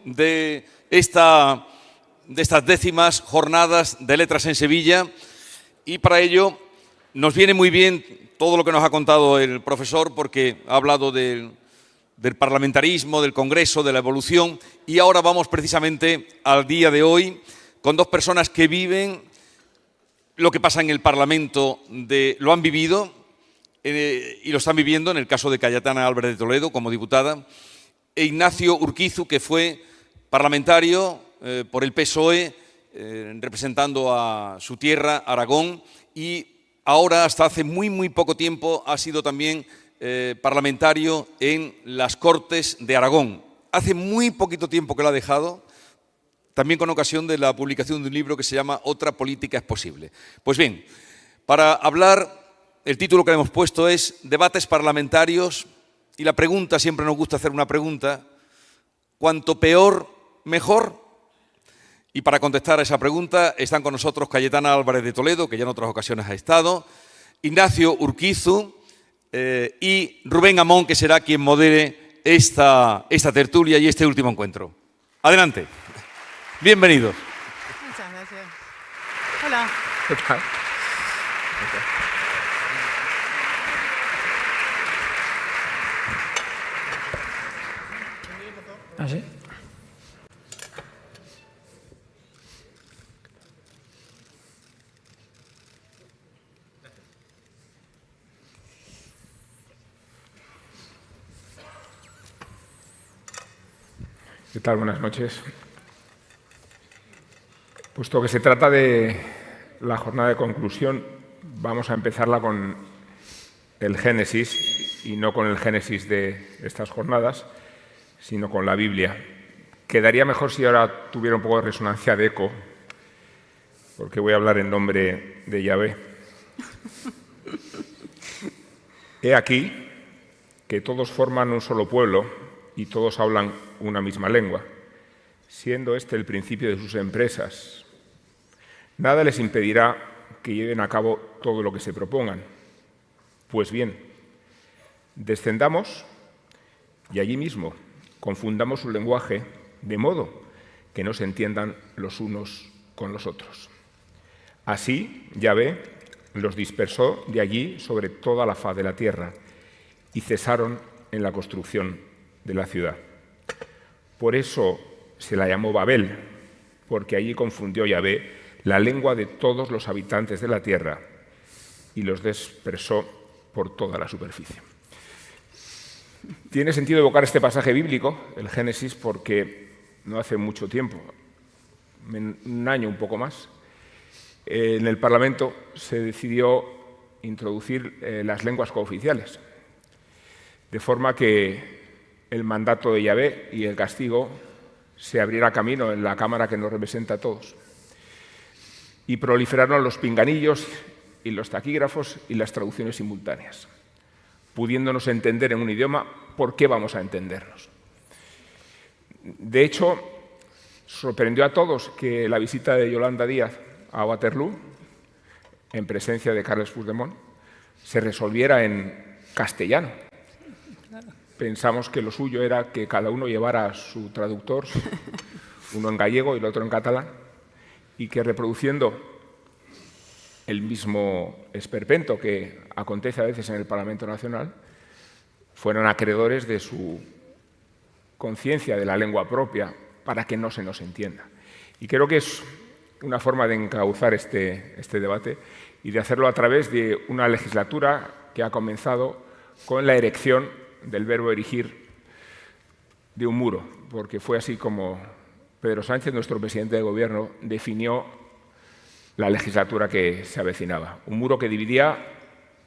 de estas 10º jornadas de letras en Sevilla, y para ello nos viene muy bien todo lo que nos ha contado el profesor, porque ha hablado del parlamentarismo, del Congreso, de la evolución, y ahora vamos precisamente al día de hoy con dos personas que viven lo que pasa en el Parlamento, lo han vivido y lo están viviendo, en el caso de Cayetana Álvarez de Toledo como diputada, e Ignacio Urquizu, que fue parlamentario por el PSOE, representando a su tierra, Aragón, y ahora, hasta hace muy poco tiempo, ha sido también parlamentario en las Cortes de Aragón. Hace muy poquito tiempo que lo ha dejado, también con ocasión de la publicación de un libro que se llama Otra política es posible. Pues bien, para hablar, el título que le hemos puesto es Debates parlamentarios, y la pregunta, siempre nos gusta hacer una pregunta: ¿cuanto peor, mejor? Y para contestar a esa pregunta están con nosotros Cayetana Álvarez de Toledo, que ya en otras ocasiones ha estado, Ignacio Urquizu y Rubén Amón, que será quien modere esta tertulia y este último encuentro. Adelante. Bienvenidos. Muchas gracias. Hola. ¿Qué tal? ¿Ah, sí? ¿Qué tal? Buenas noches. Puesto que se trata de la jornada de conclusión, vamos a empezarla con el Génesis, y no con el Génesis de estas jornadas, sino con la Biblia. Quedaría mejor si ahora tuviera un poco de resonancia de eco, porque voy a hablar en nombre de Yahvé. He aquí que todos forman un solo pueblo y todos hablan una misma lengua, siendo este el principio de sus empresas. Nada les impedirá que lleven a cabo todo lo que se propongan. Pues bien, descendamos y allí mismo confundamos su lenguaje, de modo que no se entiendan los unos con los otros. Así, Yahvé los dispersó de allí sobre toda la faz de la tierra y cesaron en la construcción de la ciudad. Por eso se la llamó Babel, porque allí confundió Yahvé la lengua de todos los habitantes de la tierra y los dispersó por toda la superficie. Tiene sentido evocar este pasaje bíblico, el Génesis, porque no hace mucho tiempo, un año un poco más, en el Parlamento se decidió introducir las lenguas cooficiales, de forma que el mandato de Yahvé y el castigo se abriera camino en la Cámara que nos representa a todos. Y proliferaron los pinganillos y los taquígrafos y las traducciones simultáneas. Pudiéndonos entender en un idioma, ¿por qué vamos a entendernos? De hecho, sorprendió a todos que la visita de Yolanda Díaz a Waterloo, en presencia de Carles Puigdemont, se resolviera en castellano. Pensamos que lo suyo era que cada uno llevara su traductor, uno en gallego y el otro en catalán, y que reproduciendo el mismo esperpento que acontece a veces en el Parlamento Nacional, fueran acreedores de su conciencia de la lengua propia para que no se nos entienda. Y creo que es una forma de encauzar este debate y de hacerlo a través de una legislatura que ha comenzado con la erección del verbo erigir de un muro, porque fue así como Pedro Sánchez, nuestro presidente de Gobierno, definió la legislatura que se avecinaba. Un muro que dividía,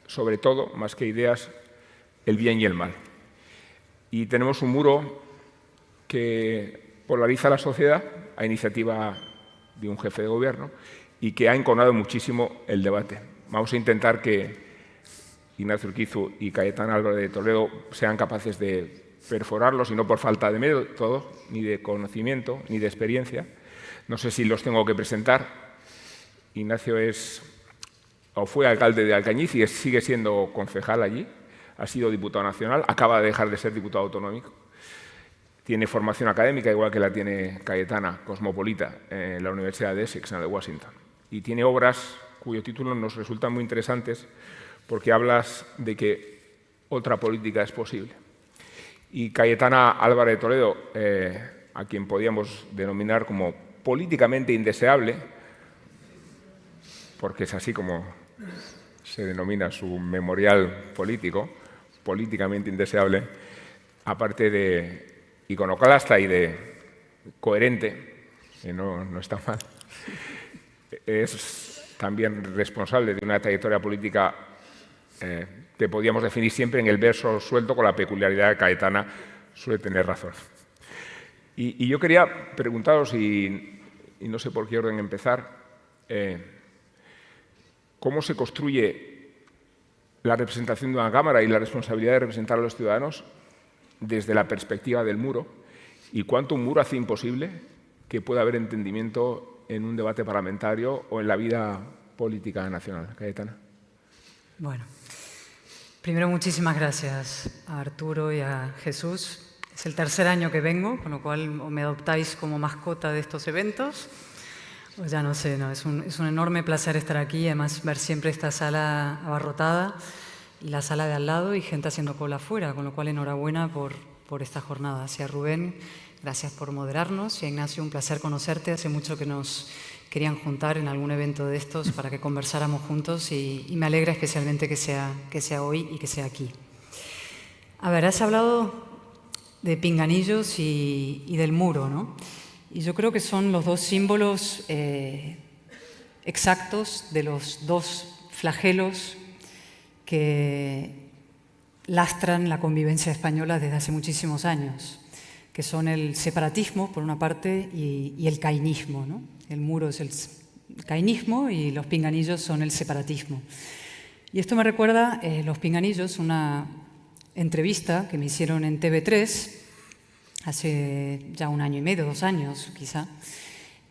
sobre todo, más que ideas, el bien y el mal. Y tenemos un muro que polariza la sociedad a iniciativa de un jefe de Gobierno y que ha enconado muchísimo el debate. Vamos a intentar que Ignacio Urquizu y Cayetana Álvarez de Toledo sean capaces de perforarlos, y no por falta de método, ni de conocimiento, ni de experiencia. No sé si los tengo que presentar. Ignacio fue alcalde de Alcañiz y sigue siendo concejal allí, ha sido diputado nacional, acaba de dejar de ser diputado autonómico. Tiene formación académica, igual que la tiene Cayetana, cosmopolita, en la Universidad de Essex, en la de Washington. Y tiene obras cuyos títulos nos resultan muy interesantes porque hablas de que otra política es posible. Y Cayetana Álvarez de Toledo, a quien podíamos denominar como políticamente indeseable, porque es así como se denomina su memorial político, políticamente indeseable, aparte de iconoclasta y de coherente, que no está mal, es también responsable de una trayectoria política que podíamos definir siempre en el verso suelto, con la peculiaridad de Cayetana suele tener razón. Y yo quería preguntaros, y no sé por qué orden empezar, ¿cómo se construye la representación de una Cámara y la responsabilidad de representar a los ciudadanos desde la perspectiva del muro? ¿Y cuánto un muro hace imposible que pueda haber entendimiento en un debate parlamentario o en la vida política nacional? Cayetana. Bueno, primero muchísimas gracias a Arturo y a Jesús. Es el tercer año que vengo, con lo cual me adoptáis como mascota de estos eventos. Pues ya no sé, es un enorme placer estar aquí y además ver siempre esta sala abarrotada y la sala de al lado y gente haciendo cola afuera, con lo cual enhorabuena por esta jornada. Y a Rubén, gracias por moderarnos, y a Ignacio, un placer conocerte. Hace mucho que nos querían juntar en algún evento de estos para que conversáramos juntos y me alegra especialmente que sea hoy y que sea aquí. A ver, has hablado de pinganillos y del muro, ¿no? Y yo creo que son los dos símbolos exactos de los dos flagelos que lastran la convivencia española desde hace muchísimos años, que son el separatismo, por una parte, y el cainismo, ¿no? El muro es el cainismo y los pinganillos son el separatismo. Y esto me recuerda, los pinganillos, una entrevista que me hicieron en TV3 hace ya 1 año y medio, 2 años quizá.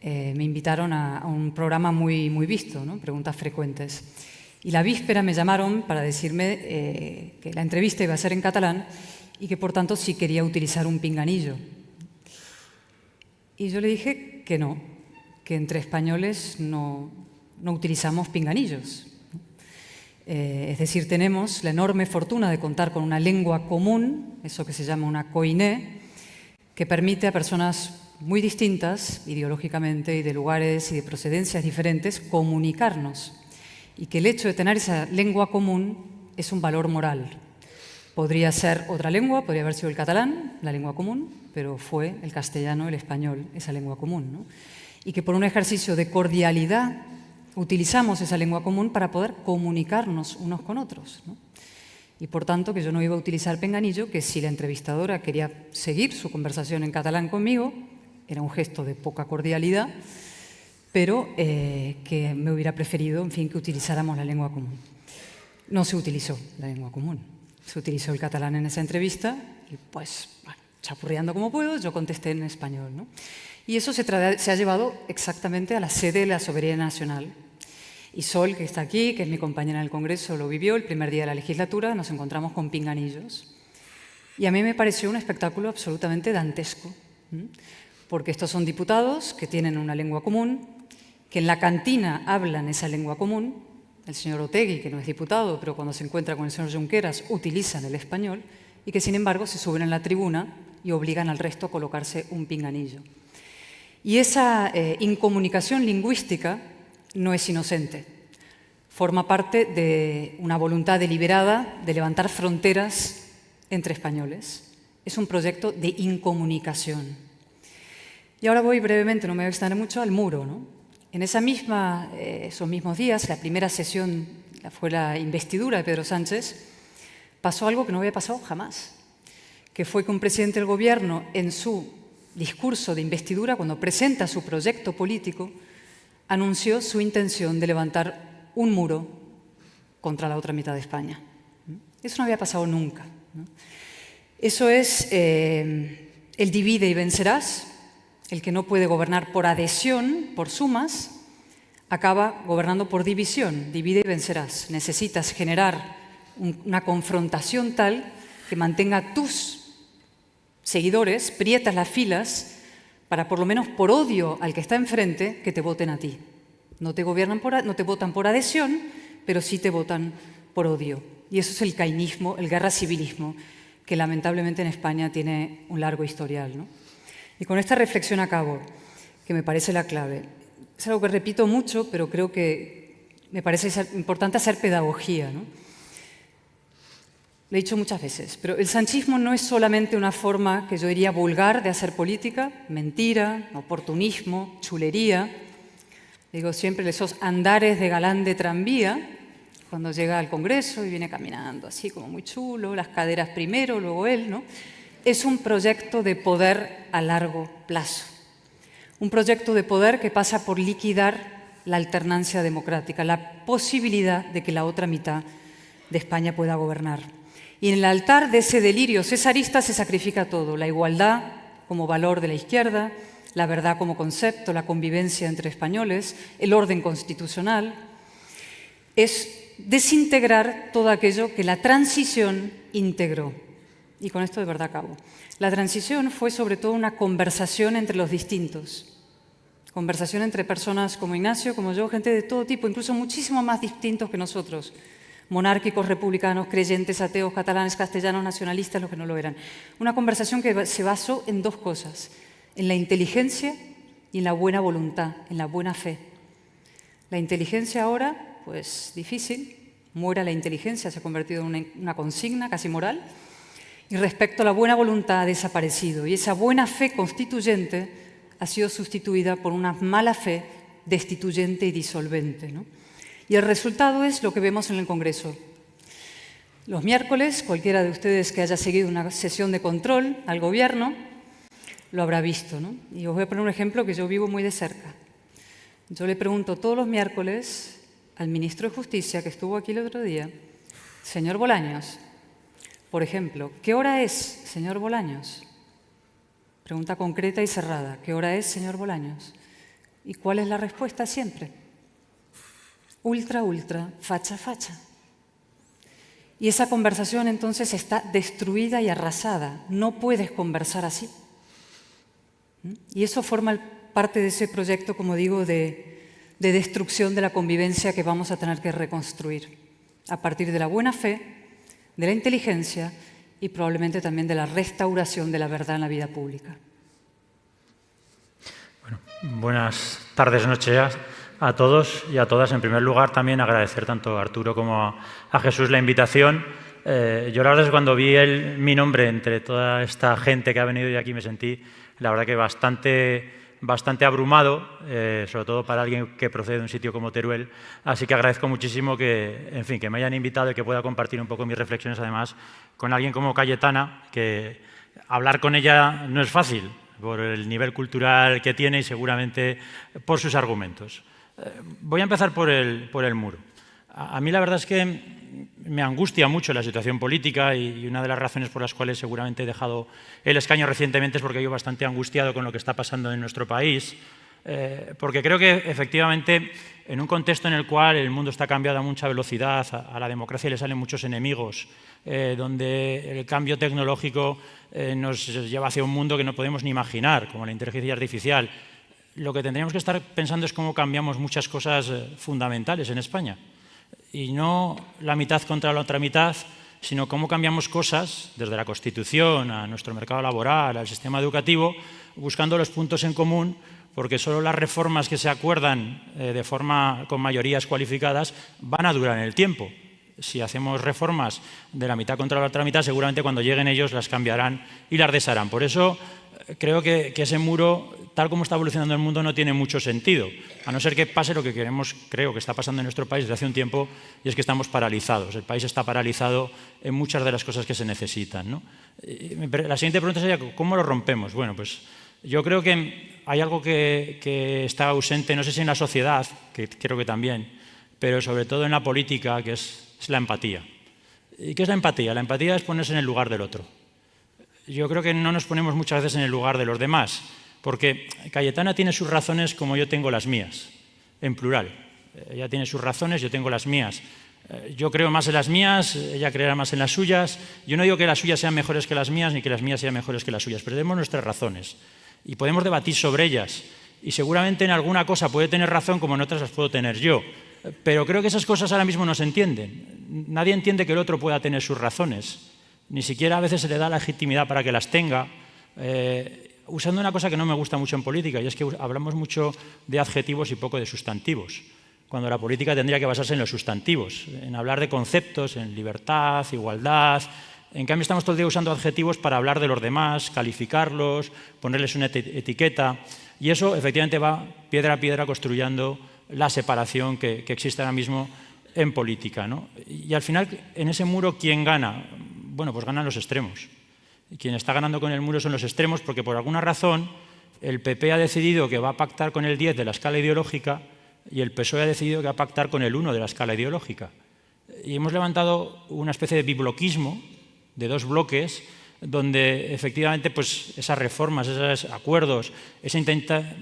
Me invitaron a un programa muy visto, ¿no? Preguntas frecuentes. Y la víspera me llamaron para decirme que la entrevista iba a ser en catalán y que por tanto sí quería utilizar un pinganillo. Y yo le dije que no, que entre españoles no utilizamos pinganillos. Es decir, tenemos la enorme fortuna de contar con una lengua común, eso que se llama una koiné, que permite a personas muy distintas ideológicamente y de lugares y de procedencias diferentes comunicarnos, y que el hecho de tener esa lengua común es un valor moral. Podría ser otra lengua, podría haber sido el catalán, la lengua común, pero fue el castellano, el español, esa lengua común, ¿no? Y que por un ejercicio de cordialidad utilizamos esa lengua común para poder comunicarnos unos con otros, ¿no? Y por tanto que yo no iba a utilizar pinganillo, que si la entrevistadora quería seguir su conversación en catalán conmigo, era un gesto de poca cordialidad, pero que me hubiera preferido, en fin, que utilizáramos la lengua común. No se utilizó la lengua común, se utilizó el catalán en esa entrevista y pues, bueno, chapurreando como puedo, yo contesté en español, ¿no? Y eso se ha llevado exactamente a la sede de la Soberanía Nacional. Y Sol, que está aquí, que es mi compañera en el Congreso, lo vivió el primer día de la legislatura, nos encontramos con pinganillos. Y a mí me pareció un espectáculo absolutamente dantesco, porque estos son diputados que tienen una lengua común, que en la cantina hablan esa lengua común. El señor Otegi, que no es diputado, pero cuando se encuentra con el señor Junqueras, utilizan el español, y que sin embargo se suben en la tribuna y obligan al resto a colocarse un pinganillo. Y esa incomunicación lingüística no es inocente. Forma parte de una voluntad deliberada de levantar fronteras entre españoles. Es un proyecto de incomunicación. Y ahora voy brevemente, no me voy a extender mucho, al muro, ¿no? En esos mismos días, la primera sesión fue la investidura de Pedro Sánchez, pasó algo que no había pasado jamás, que fue que un presidente del Gobierno, en su discurso de investidura, cuando presenta su proyecto político, anunció su intención de levantar un muro contra la otra mitad de España. Eso no había pasado nunca, ¿no? Eso es el divide y vencerás. El que no puede gobernar por adhesión, por sumas, acaba gobernando por división. Divide y vencerás. Necesitas generar una confrontación tal que mantenga tus seguidores, prietas las filas para, por lo menos por odio al que está enfrente, que te voten a ti. No te votan por adhesión, pero sí te votan por odio. Y eso es el cainismo, el guerra civilismo, que lamentablemente en España tiene un largo historial, ¿no? Y con esta reflexión acabo, que me parece la clave. Es algo que repito mucho, pero creo que me parece importante hacer pedagogía, ¿no? Lo he dicho muchas veces, pero el sanchismo no es solamente una forma, que yo diría, vulgar de hacer política, mentira, oportunismo, chulería. Digo siempre esos andares de galán de tranvía, cuando llega al Congreso y viene caminando así como muy chulo, las caderas primero, luego él, ¿no? Es un proyecto de poder a largo plazo. Un proyecto de poder que pasa por liquidar la alternancia democrática, la posibilidad de que la otra mitad de España pueda gobernar. Y en el altar de ese delirio cesarista se sacrifica todo, la igualdad como valor de la izquierda, la verdad como concepto, la convivencia entre españoles, el orden constitucional. Es desintegrar todo aquello que la transición integró. Y con esto de verdad acabo. La transición fue sobre todo una conversación entre los distintos. Conversación entre personas como Ignacio, como yo, gente de todo tipo, incluso muchísimo más distintos que nosotros. Monárquicos, republicanos, creyentes, ateos, catalanes, castellanos, nacionalistas, los que no lo eran. Una conversación que se basó en dos cosas, en la inteligencia y en la buena voluntad, en la buena fe. La inteligencia ahora, pues difícil, muera la inteligencia, se ha convertido en una consigna casi moral, y respecto a la buena voluntad ha desaparecido, y esa buena fe constituyente ha sido sustituida por una mala fe destituyente y disolvente, ¿no? Y el resultado es lo que vemos en el Congreso. Los miércoles, cualquiera de ustedes que haya seguido una sesión de control al Gobierno lo habrá visto, ¿no? Y os voy a poner un ejemplo que yo vivo muy de cerca. Yo le pregunto todos los miércoles al ministro de Justicia, que estuvo aquí el otro día, señor Bolaños, por ejemplo, ¿qué hora es, señor Bolaños? Pregunta concreta y cerrada. ¿Qué hora es, señor Bolaños? ¿Y cuál es la respuesta siempre? Ultra, ultra, facha, facha. Y esa conversación entonces está destruida y arrasada. No puedes conversar así. Y eso forma parte de ese proyecto, como digo, de destrucción de la convivencia que vamos a tener que reconstruir a partir de la buena fe, de la inteligencia y probablemente también de la restauración de la verdad en la vida pública. Bueno, buenas tardes, noches a todos y a todas. En primer lugar, también agradecer tanto a Arturo como a Jesús la invitación. Yo la verdad es que cuando vi mi nombre entre toda esta gente que ha venido y aquí me sentí, la verdad que bastante abrumado, sobre todo para alguien que procede de un sitio como Teruel. Así que agradezco muchísimo que me hayan invitado y que pueda compartir un poco mis reflexiones, además, con alguien como Cayetana, que hablar con ella no es fácil, por el nivel cultural que tiene y seguramente por sus argumentos. Voy a empezar por el muro. A mí la verdad es que me angustia mucho la situación política y una de las razones por las cuales seguramente he dejado el escaño recientemente es porque yo bastante angustiado con lo que está pasando en nuestro país, porque creo que efectivamente en un contexto en el cual el mundo está cambiando a mucha velocidad, a la democracia le salen muchos enemigos, donde el cambio tecnológico nos lleva hacia un mundo que no podemos ni imaginar, como la inteligencia artificial. Lo que tendríamos que estar pensando es cómo cambiamos muchas cosas fundamentales en España. Y no la mitad contra la otra mitad, sino cómo cambiamos cosas, desde la Constitución a nuestro mercado laboral, al sistema educativo, buscando los puntos en común, porque solo las reformas que se acuerdan con mayorías cualificadas van a durar en el tiempo. Si hacemos reformas de la mitad contra la otra mitad, seguramente cuando lleguen ellos las cambiarán y las desharán. Por eso creo que ese muro, tal como está evolucionando el mundo, no tiene mucho sentido, a no ser que pase lo que creo que está pasando en nuestro país desde hace un tiempo, y es que estamos paralizados. El país está paralizado en muchas de las cosas que se necesitan, ¿no? La siguiente pregunta sería, ¿cómo lo rompemos? Bueno, pues yo creo que hay algo que está ausente, no sé si en la sociedad, que creo que también, pero sobre todo en la política, que es la empatía. ¿Y qué es la empatía? La empatía es ponerse en el lugar del otro. Yo creo que no nos ponemos muchas veces en el lugar de los demás, porque Cayetana tiene sus razones como yo tengo las mías, en plural. Ella tiene sus razones, yo tengo las mías. Yo creo más en las mías, ella creerá más en las suyas. Yo no digo que las suyas sean mejores que las mías ni que las mías sean mejores que las suyas, pero tenemos nuestras razones y podemos debatir sobre ellas. Y seguramente en alguna cosa puede tener razón como en otras las puedo tener yo. Pero creo que esas cosas ahora mismo no se entienden. Nadie entiende que el otro pueda tener sus razones. Ni siquiera a veces se le da legitimidad para que las tenga. Usando una cosa que no me gusta mucho en política, y es que hablamos mucho de adjetivos y poco de sustantivos, cuando la política tendría que basarse en los sustantivos, en hablar de conceptos, en libertad, igualdad. En cambio, estamos todo el día usando adjetivos para hablar de los demás, calificarlos, ponerles una etiqueta, y eso efectivamente va piedra a piedra construyendo la separación que existe ahora mismo en política, ¿no? Y al final, en ese muro, ¿quién gana? Bueno, pues ganan los extremos. Quien está ganando con el muro son los extremos porque por alguna razón el PP ha decidido que va a pactar con el 10 de la escala ideológica y el PSOE ha decidido que va a pactar con el 1 de la escala ideológica. Y hemos levantado una especie de bibloquismo de dos bloques donde efectivamente pues, esas reformas, esos acuerdos, esa intenta,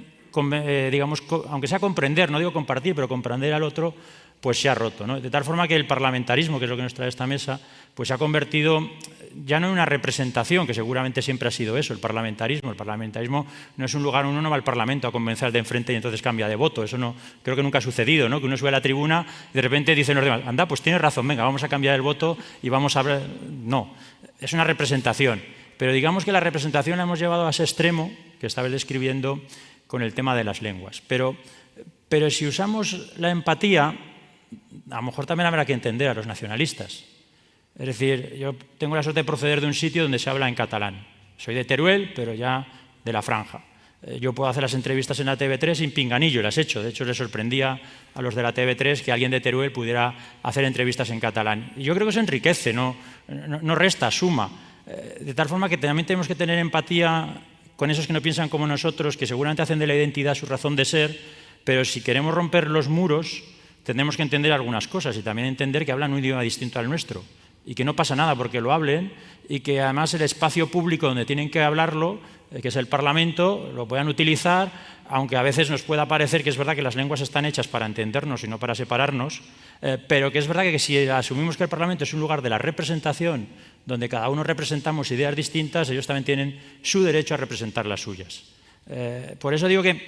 digamos, aunque sea comprender, no digo compartir, pero comprender al otro, pues se ha roto, ¿no? De tal forma que el parlamentarismo, que es lo que nos trae esta mesa, pues se ha convertido ya no en una representación, que seguramente siempre ha sido eso, el parlamentarismo. El parlamentarismo no es un lugar, uno no va al Parlamento a convencer al de enfrente y entonces cambia de voto. Eso no, creo que nunca ha sucedido, ¿no? Que uno sube a la tribuna y de repente dicen los demás, anda, pues tienes razón, venga, vamos a cambiar el voto y vamos a hablar. No, es una representación. Pero digamos que la representación la hemos llevado a ese extremo que estaba describiendo con el tema de las lenguas. Pero si usamos la empatía, a lo mejor también habrá que entender a los nacionalistas. Es decir, yo tengo la suerte de proceder de un sitio donde se habla en catalán. Soy de Teruel, pero ya de la franja. Yo puedo hacer las entrevistas en la TV3 sin pinganillo, las he hecho. De hecho, les sorprendía a los de la TV3 que alguien de Teruel pudiera hacer entrevistas en catalán. Y yo creo que eso enriquece, no resta, suma. De tal forma que también tenemos que tener empatía con esos que no piensan como nosotros, que seguramente hacen de la identidad su razón de ser, pero si queremos romper los muros, tendremos que entender algunas cosas y también entender que hablan un idioma distinto al nuestro y que no pasa nada porque lo hablen y que además el espacio público donde tienen que hablarlo, que es el Parlamento, lo puedan utilizar, aunque a veces nos pueda parecer que es verdad que las lenguas están hechas para entendernos y no para separarnos, pero que es verdad que si asumimos que el Parlamento es un lugar de la representación, donde cada uno representamos ideas distintas, ellos también tienen su derecho a representar las suyas. Por eso digo que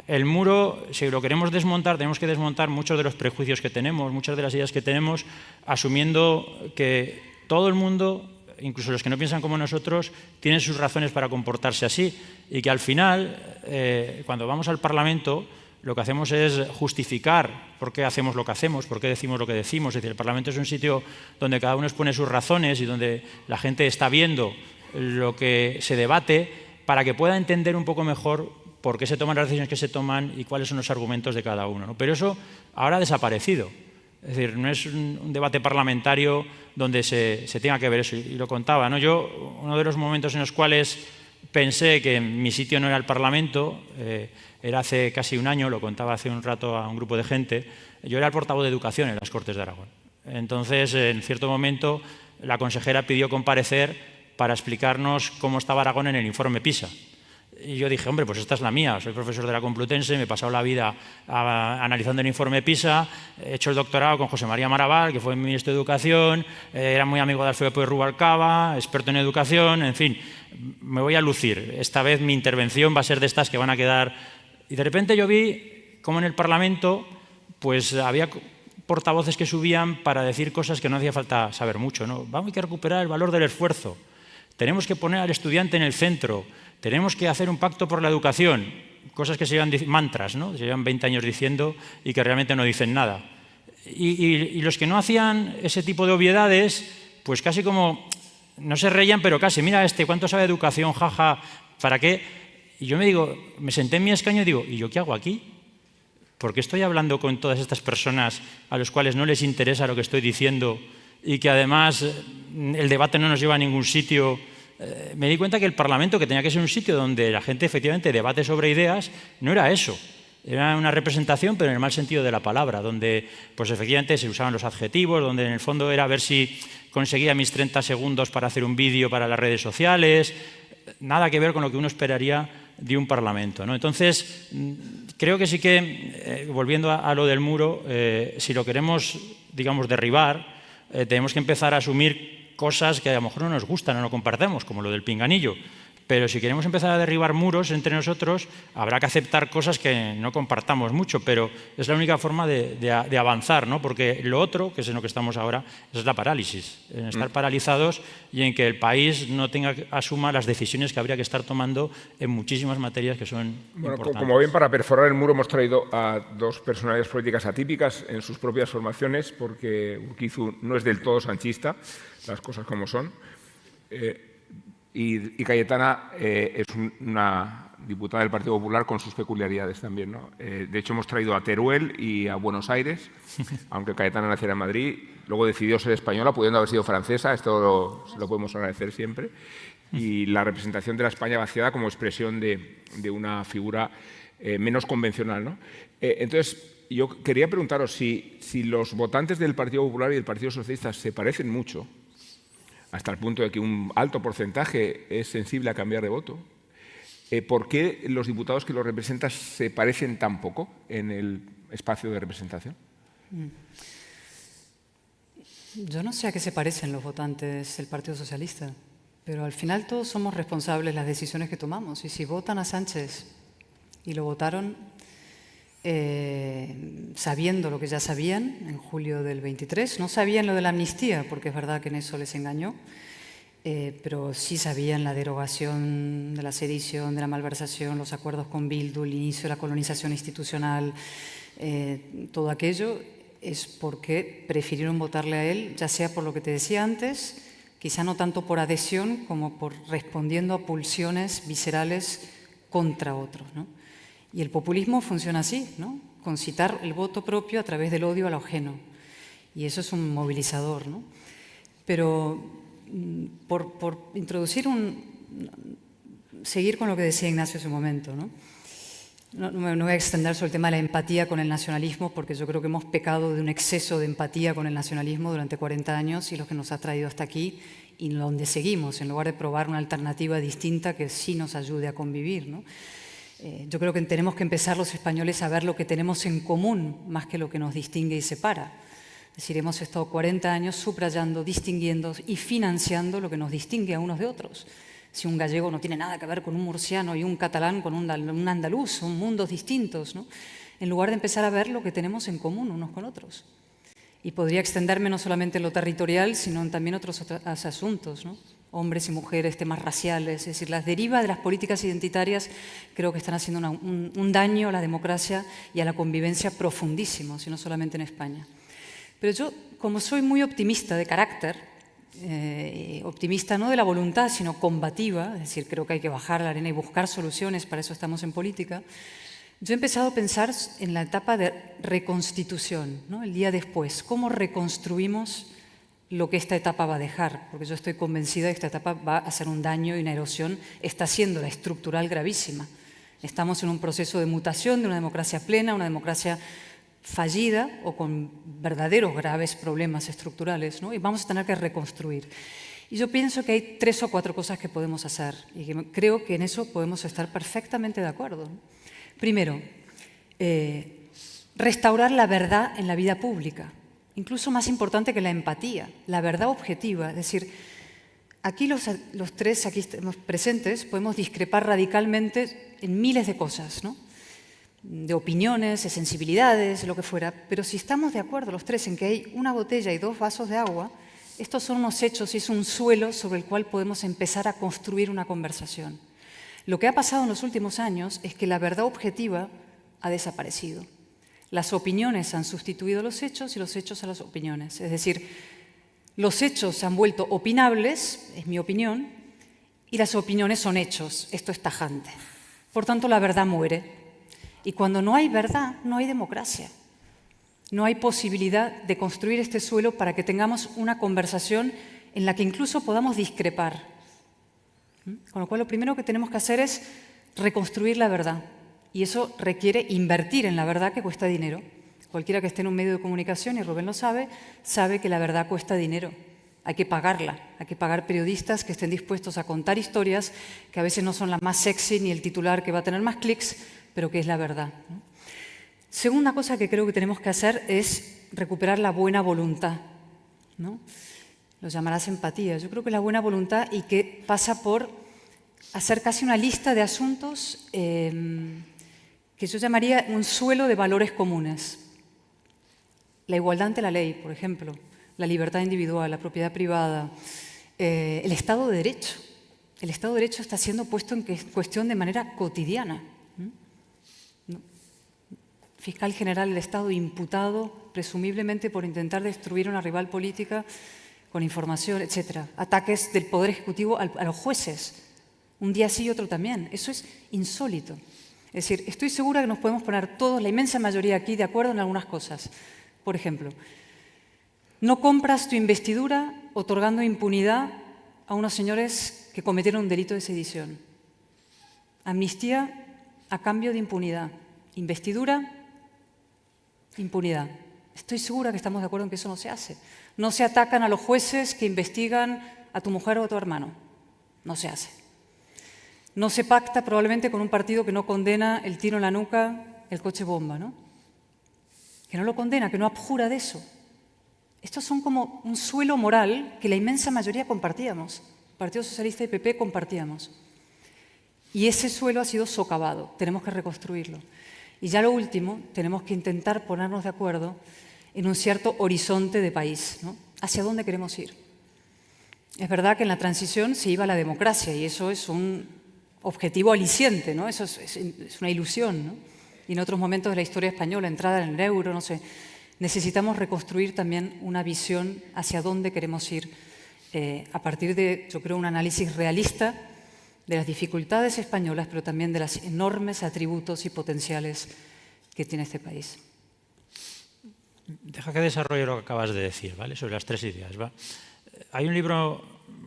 el muro, si lo queremos desmontar, tenemos que desmontar muchos de los prejuicios que tenemos, muchas de las ideas que tenemos, asumiendo que todo el mundo, incluso los que no piensan como nosotros, tienen sus razones para comportarse así y que al final, cuando vamos al Parlamento, lo que hacemos es justificar por qué hacemos lo que hacemos, por qué decimos lo que decimos. Es decir, el Parlamento es un sitio donde cada uno expone sus razones y donde la gente está viendo lo que se debate para que pueda entender un poco mejor por qué se toman las decisiones que se toman y cuáles son los argumentos de cada uno, ¿no? Pero eso ahora ha desaparecido. Es decir, no es un debate parlamentario donde se tenga que ver eso. Y lo contaba, ¿no? Yo, uno de los momentos en los cuales pensé que mi sitio no era el Parlamento, era hace casi un año, lo contaba hace un rato a un grupo de gente, yo era el portavoz de Educación en las Cortes de Aragón. Entonces, en cierto momento, la consejera pidió comparecer para explicarnos cómo estaba Aragón en el informe PISA. Y yo dije, hombre, pues esta es la mía, soy profesor de la Complutense, me he pasado la vida analizando el informe PISA, he hecho el doctorado con José María Marabal, que fue ministro de Educación, era muy amigo de Alfredo Pérez Rubalcaba, experto en educación, en fin, me voy a lucir. Esta vez mi intervención va a ser de estas que van a quedar. Y de repente yo vi cómo en el Parlamento pues había portavoces que subían para decir cosas que no hacía falta saber mucho, ¿no? Vamos a recuperar el valor del esfuerzo, tenemos que poner al estudiante en el centro, tenemos que hacer un pacto por la educación, cosas que se llevan mantras, ¿no? Se llevan 20 años diciendo y que realmente no dicen nada. Y los que no hacían ese tipo de obviedades, pues casi como, no se reían, pero casi, mira ¿cuánto sabe de educación? Jaja, ¿para qué? Y yo me senté en mi escaño y digo, ¿y yo qué hago aquí? ¿Por qué estoy hablando con todas estas personas a los cuales no les interesa lo que estoy diciendo y que además el debate no nos lleva a ningún sitio? Me di cuenta que el Parlamento, que tenía que ser un sitio donde la gente efectivamente debate sobre ideas, no era eso. Era una representación, pero en el mal sentido de la palabra, donde pues efectivamente se usaban los adjetivos, donde en el fondo era ver si conseguía mis 30 segundos para hacer un vídeo para las redes sociales, nada que ver con lo que uno esperaría de un Parlamento, ¿no? Entonces, creo que sí que, volviendo a lo del muro, si lo queremos digamos, derribar, tenemos que empezar a asumir cosas que a lo mejor no nos gustan o no compartimos, como lo del pinganillo. Pero si queremos empezar a derribar muros entre nosotros, habrá que aceptar cosas que no compartamos mucho, pero es la única forma de avanzar, ¿no? Porque lo otro, que es en lo que estamos ahora, es la parálisis, en estar paralizados y en que el país no asuma las decisiones que habría que estar tomando en muchísimas materias que son importantes. Como ven, para perforar el muro hemos traído a dos personalidades políticas atípicas en sus propias formaciones, porque Urquizu no es del todo sanchista, las cosas como son. Y Cayetana es una diputada del Partido Popular con sus peculiaridades también, ¿no? De hecho, hemos traído a Teruel y a Buenos Aires, aunque Cayetana naciera en Madrid. Luego decidió ser española, pudiendo haber sido francesa, esto se lo podemos agradecer siempre. Y la representación de la España vaciada como expresión de una figura menos convencional, ¿no? Entonces, yo quería preguntaros si los votantes del Partido Popular y del Partido Socialista se parecen mucho, hasta el punto de que un alto porcentaje es sensible a cambiar de voto, ¿por qué los diputados que los representan se parecen tan poco en el espacio de representación? Yo no sé a qué se parecen los votantes del Partido Socialista, pero al final todos somos responsables de las decisiones que tomamos. Y si votan a Sánchez y lo votaron sabiendo lo que ya sabían en julio del 23, no sabían lo de la amnistía, porque es verdad que en eso les engañó, pero sí sabían la derogación de la sedición, de la malversación, los acuerdos con Bildu, el inicio de la colonización institucional, todo aquello es porque prefirieron votarle a él, ya sea por lo que te decía antes, quizá no tanto por adhesión como por respondiendo a pulsiones viscerales contra otros, ¿no? Y el populismo funciona así, ¿no? Concitar el voto propio a través del odio a lo ajeno. Y eso es un movilizador, ¿no? Pero por introducir seguir con lo que decía Ignacio hace un momento, ¿no? No voy a extender sobre el tema de la empatía con el nacionalismo, porque yo creo que hemos pecado de un exceso de empatía con el nacionalismo durante 40 años y lo que nos ha traído hasta aquí y donde seguimos, en lugar de probar una alternativa distinta que sí nos ayude a convivir, ¿no? Yo creo que tenemos que empezar los españoles a ver lo que tenemos en común más que lo que nos distingue y separa. Es decir, hemos estado 40 años subrayando, distinguiendo y financiando lo que nos distingue a unos de otros. Si un gallego no tiene nada que ver con un murciano y un catalán con un andaluz, son mundos distintos, ¿no? En lugar de empezar a ver lo que tenemos en común unos con otros. Y podría extenderme no solamente en lo territorial, sino en también otros asuntos, ¿no? Hombres y mujeres, temas raciales, es decir, las derivas de las políticas identitarias creo que están haciendo un daño a la democracia y a la convivencia profundísimo, si no solamente en España. Pero yo, como soy muy optimista de carácter, optimista no de la voluntad, sino combativa, es decir, creo que hay que bajar a la arena y buscar soluciones, para eso estamos en política, yo he empezado a pensar en la etapa de reconstitución, ¿no? El día después, cómo reconstruimos lo que esta etapa va a dejar, porque yo estoy convencida de que esta etapa va a hacer un daño y una erosión, está siendo la estructural gravísima. Estamos en un proceso de mutación de una democracia plena, una democracia fallida o con verdaderos graves problemas estructurales, ¿no? Y vamos a tener que reconstruir. Y yo pienso que hay 3 o 4 cosas que podemos hacer y que creo que en eso podemos estar perfectamente de acuerdo, ¿no? Primero, restaurar la verdad en la vida pública. Incluso más importante que la empatía, la verdad objetiva. Es decir, aquí los 3 aquí presentes podemos discrepar radicalmente en miles de cosas, ¿no? De opiniones, de sensibilidades, lo que fuera, pero si estamos de acuerdo los 3 en que hay una botella y 2 vasos de agua, estos son unos hechos y es un suelo sobre el cual podemos empezar a construir una conversación. Lo que ha pasado en los últimos años es que la verdad objetiva ha desaparecido. Las opiniones han sustituido a los hechos y los hechos a las opiniones. Es decir, los hechos se han vuelto opinables, es mi opinión, y las opiniones son hechos. Esto es tajante. Por tanto, la verdad muere. Y cuando no hay verdad, no hay democracia. No hay posibilidad de construir este suelo para que tengamos una conversación en la que incluso podamos discrepar. Con lo cual, lo primero que tenemos que hacer es reconstruir la verdad. Y eso requiere invertir en la verdad, que cuesta dinero. Cualquiera que esté en un medio de comunicación, y Rubén lo sabe que la verdad cuesta dinero. Hay que pagarla, hay que pagar periodistas que estén dispuestos a contar historias que a veces no son las más sexy ni el titular que va a tener más clics, pero que es la verdad, ¿no? Segunda cosa que creo que tenemos que hacer es recuperar la buena voluntad, ¿no? Lo llamarás empatía. Yo creo que la buena voluntad y que pasa por hacer casi una lista de asuntos que yo llamaría un suelo de valores comunes. La igualdad ante la ley, por ejemplo, la libertad individual, la propiedad privada, el Estado de Derecho. El Estado de Derecho está siendo puesto en cuestión de manera cotidiana. Fiscal general del Estado imputado, presumiblemente por intentar destruir una rival política con información, etc. Ataques del Poder Ejecutivo a los jueces. Un día sí y otro también. Eso es insólito. Es decir, estoy segura que nos podemos poner todos, la inmensa mayoría aquí, de acuerdo en algunas cosas. Por ejemplo, no compras tu investidura otorgando impunidad a unos señores que cometieron un delito de sedición. Amnistía a cambio de impunidad. Investidura, impunidad. Estoy segura que estamos de acuerdo en que eso no se hace. No se atacan a los jueces que investigan a tu mujer o a tu hermano. No se hace. No se pacta probablemente con un partido que no condena el tiro en la nuca, el coche bomba, ¿no? Que no lo condena, que no abjura de eso. Estos son como un suelo moral que la inmensa mayoría compartíamos. Partido Socialista y PP compartíamos. Y ese suelo ha sido socavado. Tenemos que reconstruirlo. Y ya lo último, tenemos que intentar ponernos de acuerdo en un cierto horizonte de país, ¿no? ¿Hacia dónde queremos ir? Es verdad que en la transición se iba a la democracia y eso es un objetivo aliciente, ¿no? Eso es una ilusión, ¿no? Y en otros momentos de la historia española, entrada en el euro, no sé, necesitamos reconstruir también una visión hacia dónde queremos ir a partir de, yo creo, un análisis realista de las dificultades españolas, pero también de los enormes atributos y potenciales que tiene este país. Deja que desarrolle lo que acabas de decir, ¿vale? Sobre las tres ideas, ¿va? Hay un libro,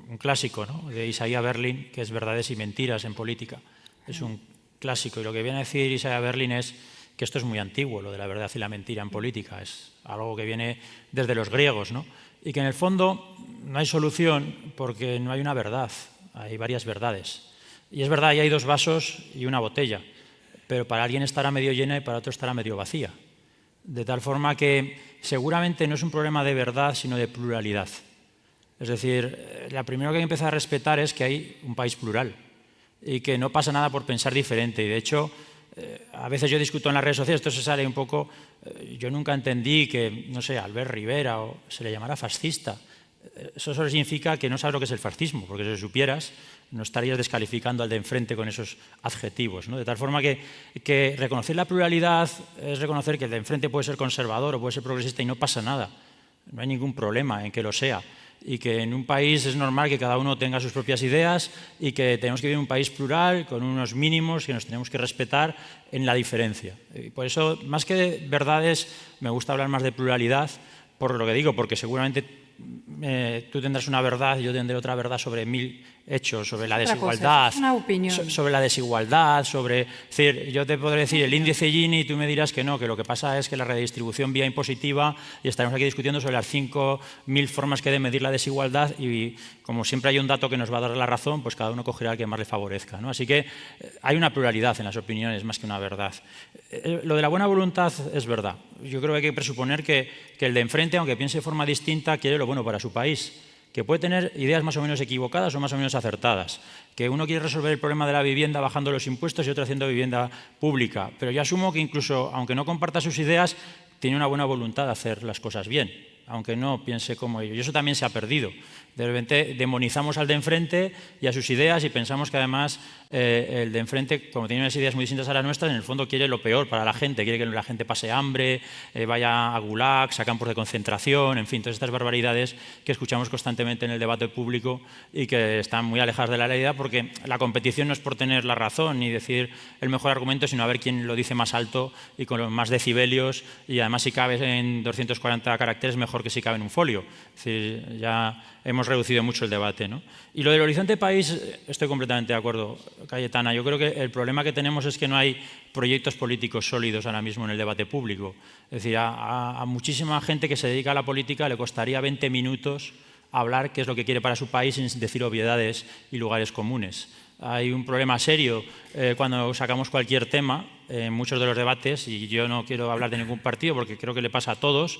un clásico, ¿no?, de Isaiah Berlin, que es Verdades y mentiras en política. Es un clásico y lo que viene a decir Isaiah Berlin es que esto es muy antiguo, lo de la verdad y la mentira en política. Es algo que viene desde los griegos, ¿no? Y que en el fondo no hay solución porque no hay una verdad, hay varias verdades. Y es verdad, ahí hay dos vasos y una botella, pero para alguien estará medio llena y para otro estará medio vacía. De tal forma que seguramente no es un problema de verdad, sino de pluralidad. Es decir, lo primero que hay que empezar a respetar es que hay un país plural y que no pasa nada por pensar diferente. Y de hecho, a veces yo discuto en las redes sociales, esto se sale un poco, yo nunca entendí que, no sé, Albert Rivera o se le llamara fascista. Eso solo significa que no sabes lo que es el fascismo, porque si lo supieras no estarías descalificando al de enfrente con esos adjetivos, ¿no? De tal forma que reconocer la pluralidad es reconocer que el de enfrente puede ser conservador o puede ser progresista y no pasa nada. No hay ningún problema en que lo sea. Y que en un país es normal que cada uno tenga sus propias ideas y que tenemos que vivir en un país plural con unos mínimos que nos tenemos que respetar en la diferencia. Y por eso, más que de verdades, me gusta hablar más de pluralidad, por lo que digo, porque seguramente tú tendrás una verdad, yo tendré otra verdad sobre 1000 hechos, sobre la desigualdad, cosa, es una opinión. sobre la desigualdad, sobre, es decir, yo te podré decir el índice Gini y tú me dirás que no, que lo que pasa es que la redistribución vía impositiva y estaremos aquí discutiendo sobre las 5000 formas que hay de medir la desigualdad y como siempre hay un dato que nos va a dar la razón, pues cada uno cogerá el que más le favorezca, ¿no? Así que hay una pluralidad en las opiniones más que una verdad. Lo de la buena voluntad es verdad. Yo creo que hay que presuponer que el de enfrente, aunque piense de forma distinta, quiere lo bueno para su país, que puede tener ideas más o menos equivocadas o más o menos acertadas, que uno quiere resolver el problema de la vivienda bajando los impuestos y otro haciendo vivienda pública. Pero yo asumo que incluso, aunque no comparta sus ideas, tiene una buena voluntad de hacer las cosas bien, aunque no piense como ellos. Y eso también se ha perdido. De repente demonizamos al de enfrente y a sus ideas y pensamos que además el de enfrente, como tiene unas ideas muy distintas a las nuestras, en el fondo quiere lo peor para la gente, quiere que la gente pase hambre, vaya a gulags, a campos de concentración, en fin, todas estas barbaridades que escuchamos constantemente en el debate público y que están muy alejadas de la realidad, porque la competición no es por tener la razón ni decir el mejor argumento, sino a ver quién lo dice más alto y con los más decibelios, y además si cabe en 240 caracteres mejor que si cabe en un folio. Es decir, ya hemos reducido mucho el debate, ¿no? Y lo del horizonte país, estoy completamente de acuerdo, Cayetana. Yo creo que el problema que tenemos es que no hay proyectos políticos sólidos ahora mismo en el debate público. Es decir, a muchísima gente que se dedica a la política le costaría 20 minutos hablar qué es lo que quiere para su país sin decir obviedades y lugares comunes. Hay un problema serio cuando sacamos cualquier tema en muchos de los debates, y yo no quiero hablar de ningún partido porque creo que le pasa a todos,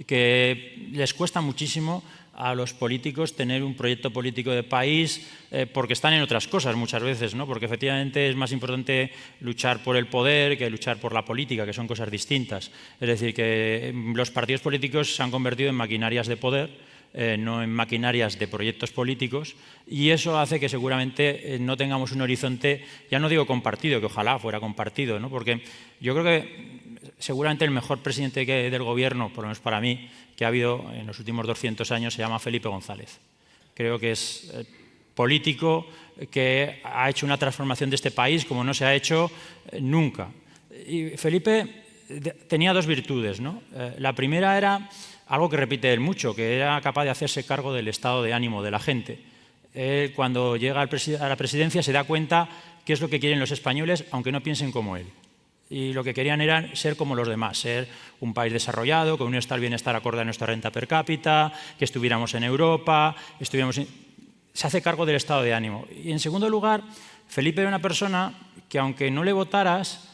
que les cuesta muchísimo a los políticos tener un proyecto político de país porque están en otras cosas muchas veces, ¿no? Porque efectivamente es más importante luchar por el poder que luchar por la política, que son cosas distintas. Es decir, que los partidos políticos se han convertido en maquinarias de poder, no en maquinarias de proyectos políticos, y eso hace que seguramente no tengamos un horizonte, ya no digo compartido, que ojalá fuera compartido, ¿no? Porque yo creo que seguramente el mejor presidente del gobierno, por lo menos para mí, que ha habido en los últimos 200 años, se llama Felipe González. Creo que es político que ha hecho una transformación de este país como no se ha hecho nunca. Y Felipe tenía dos virtudes, ¿no? La primera era algo que repite él mucho, que era capaz de hacerse cargo del estado de ánimo de la gente. Él, cuando llega a la presidencia, se da cuenta qué es lo que quieren los españoles, aunque no piensen como él. Y lo que querían era ser como los demás, ser un país desarrollado, con un estado del bienestar acorde a nuestra renta per cápita, que estuviéramos en Europa, se hace cargo del estado de ánimo. Y en segundo lugar, Felipe era una persona que, aunque no le votaras,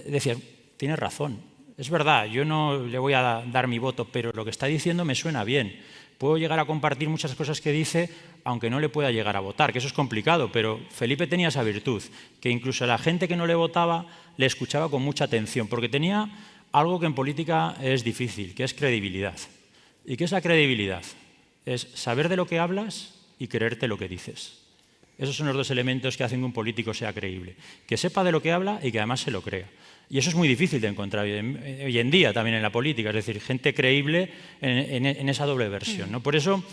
decía, tienes razón, es verdad, yo no le voy a dar mi voto, pero lo que está diciendo me suena bien. Puedo llegar a compartir muchas cosas que dice, aunque no le pueda llegar a votar, que eso es complicado, pero Felipe tenía esa virtud, que incluso a la gente que no le votaba le escuchaba con mucha atención, porque tenía algo que en política es difícil, que es credibilidad. ¿Y qué es la credibilidad? Es saber de lo que hablas y creerte lo que dices. Esos son los dos elementos que hacen que un político sea creíble, que sepa de lo que habla y que además se lo crea. Y eso es muy difícil de encontrar hoy en día también en la política, es decir, gente creíble en esa doble versión, ¿no? Por eso,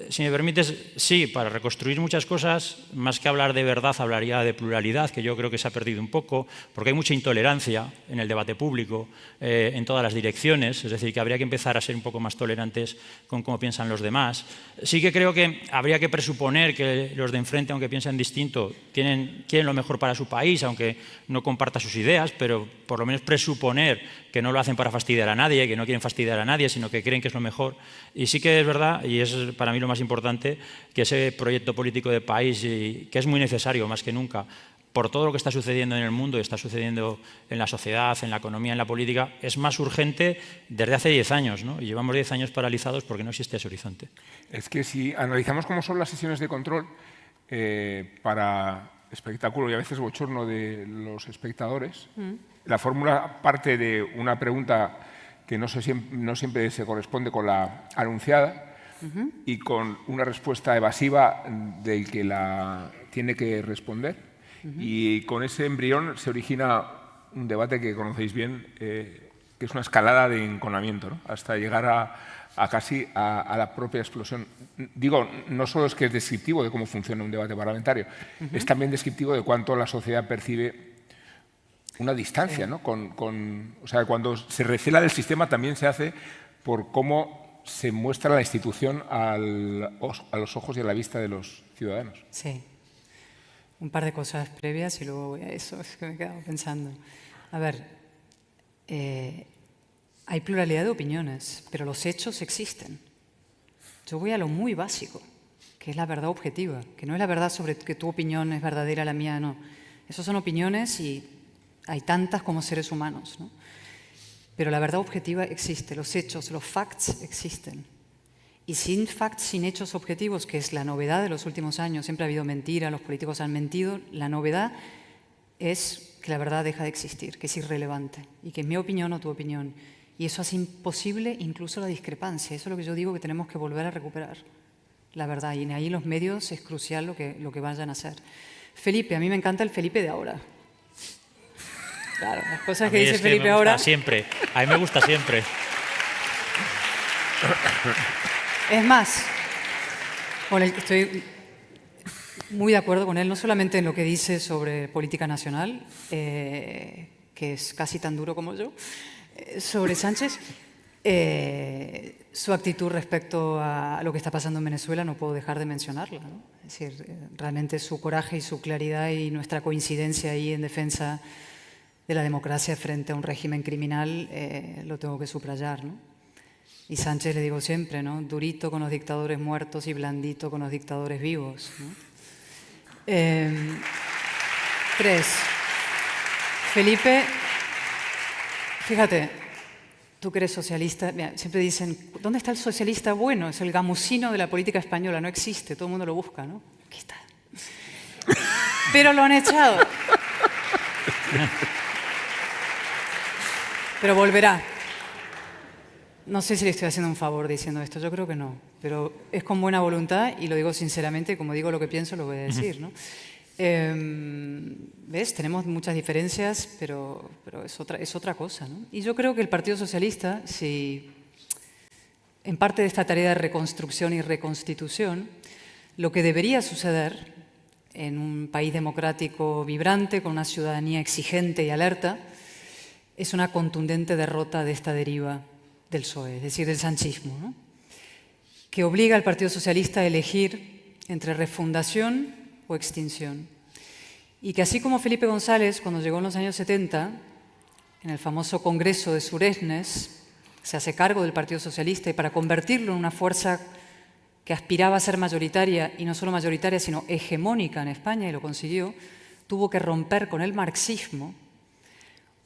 si me permites, sí, para reconstruir muchas cosas, más que hablar de verdad, hablaría de pluralidad, que yo creo que se ha perdido un poco, porque hay mucha intolerancia en el debate público, en todas las direcciones, es decir, que habría que empezar a ser un poco más tolerantes con cómo piensan los demás. Sí que creo que habría que presuponer que los de enfrente, aunque piensen distinto, quieren lo mejor para su país, aunque no comparta sus ideas, pero por lo menos presuponer que no lo hacen para fastidiar a nadie, que no quieren fastidiar a nadie, sino que creen que es lo mejor. Y sí que es verdad, y es para mí lo más importante, que ese proyecto político de país, que es muy necesario más que nunca, por todo lo que está sucediendo en el mundo y está sucediendo en la sociedad, en la economía, en la política, es más urgente desde hace 10 años, ¿no? Y llevamos 10 años paralizados porque no existe ese horizonte. Es que si analizamos cómo son las sesiones de control, para espectáculo y a veces bochorno de los espectadores, la fórmula parte de una pregunta que no siempre se corresponde con la anunciada, y con una respuesta evasiva del que la tiene que responder. Y con ese embrión se origina un debate que conocéis bien, que es una escalada de enconamiento, ¿no? Hasta llegar a casi a la propia explosión. Digo, no solo es que es descriptivo de cómo funciona un debate parlamentario, es también descriptivo de cuánto la sociedad percibe una distancia, ¿no? O sea, cuando se recela del sistema también se hace por cómo se muestra la institución a los ojos y a la vista de los ciudadanos. Sí. Un par de cosas previas y luego voy a eso, es que me he quedado pensando. A ver, hay pluralidad de opiniones, pero los hechos existen. Yo voy a lo muy básico, que es la verdad objetiva, que no es la verdad sobre que tu opinión es verdadera, la mía no. Esas son opiniones y hay tantas como seres humanos, ¿no? Pero la verdad objetiva existe, los hechos, los facts existen. Y sin facts, sin hechos objetivos, que es la novedad de los últimos años, siempre ha habido mentira, los políticos han mentido, la novedad es que la verdad deja de existir, que es irrelevante y que es mi opinión o tu opinión. Y eso hace imposible incluso la discrepancia. Eso es lo que yo digo que tenemos que volver a recuperar, la verdad. Y ahí los medios es crucial lo que vayan a hacer. Felipe, a mí me encanta el Felipe de ahora. Claro, las cosas que dice Felipe ahora. Siempre. A mí me gusta siempre. Es más, estoy muy de acuerdo con él, no solamente en lo que dice sobre política nacional, que es casi tan duro como yo, sobre Sánchez, su actitud respecto a lo que está pasando en Venezuela no puedo dejar de mencionarla, ¿no? Es decir, realmente su coraje y su claridad y nuestra coincidencia ahí en defensa de la democracia frente a un régimen criminal, lo tengo que subrayar, ¿no? Y Sánchez le digo siempre, ¿no? Durito con los dictadores muertos y blandito con los dictadores vivos, ¿no? 3. Felipe, fíjate, tú que eres socialista, mira, siempre dicen, ¿dónde está el socialista bueno? Es el gamusino de la política española, no existe, todo el mundo lo busca, ¿no? Aquí está. Pero lo han echado. Pero volverá. No sé si le estoy haciendo un favor diciendo esto, yo creo que no, pero es con buena voluntad y lo digo sinceramente, como digo lo que pienso, lo voy a decir, ¿no? ¿Ves? Tenemos muchas diferencias, pero es otra cosa, ¿no? Y yo creo que el Partido Socialista, si en parte de esta tarea de reconstrucción y reconstitución, lo que debería suceder en un país democrático vibrante, con una ciudadanía exigente y alerta, es una contundente derrota de esta deriva del PSOE, es decir, del sanchismo, ¿no? Que obliga al Partido Socialista a elegir entre refundación o extinción. Y que así como Felipe González, cuando llegó en los años 70, en el famoso Congreso de Suresnes, se hace cargo del Partido Socialista y para convertirlo en una fuerza que aspiraba a ser mayoritaria, y no solo mayoritaria, sino hegemónica en España, y lo consiguió, tuvo que romper con el marxismo.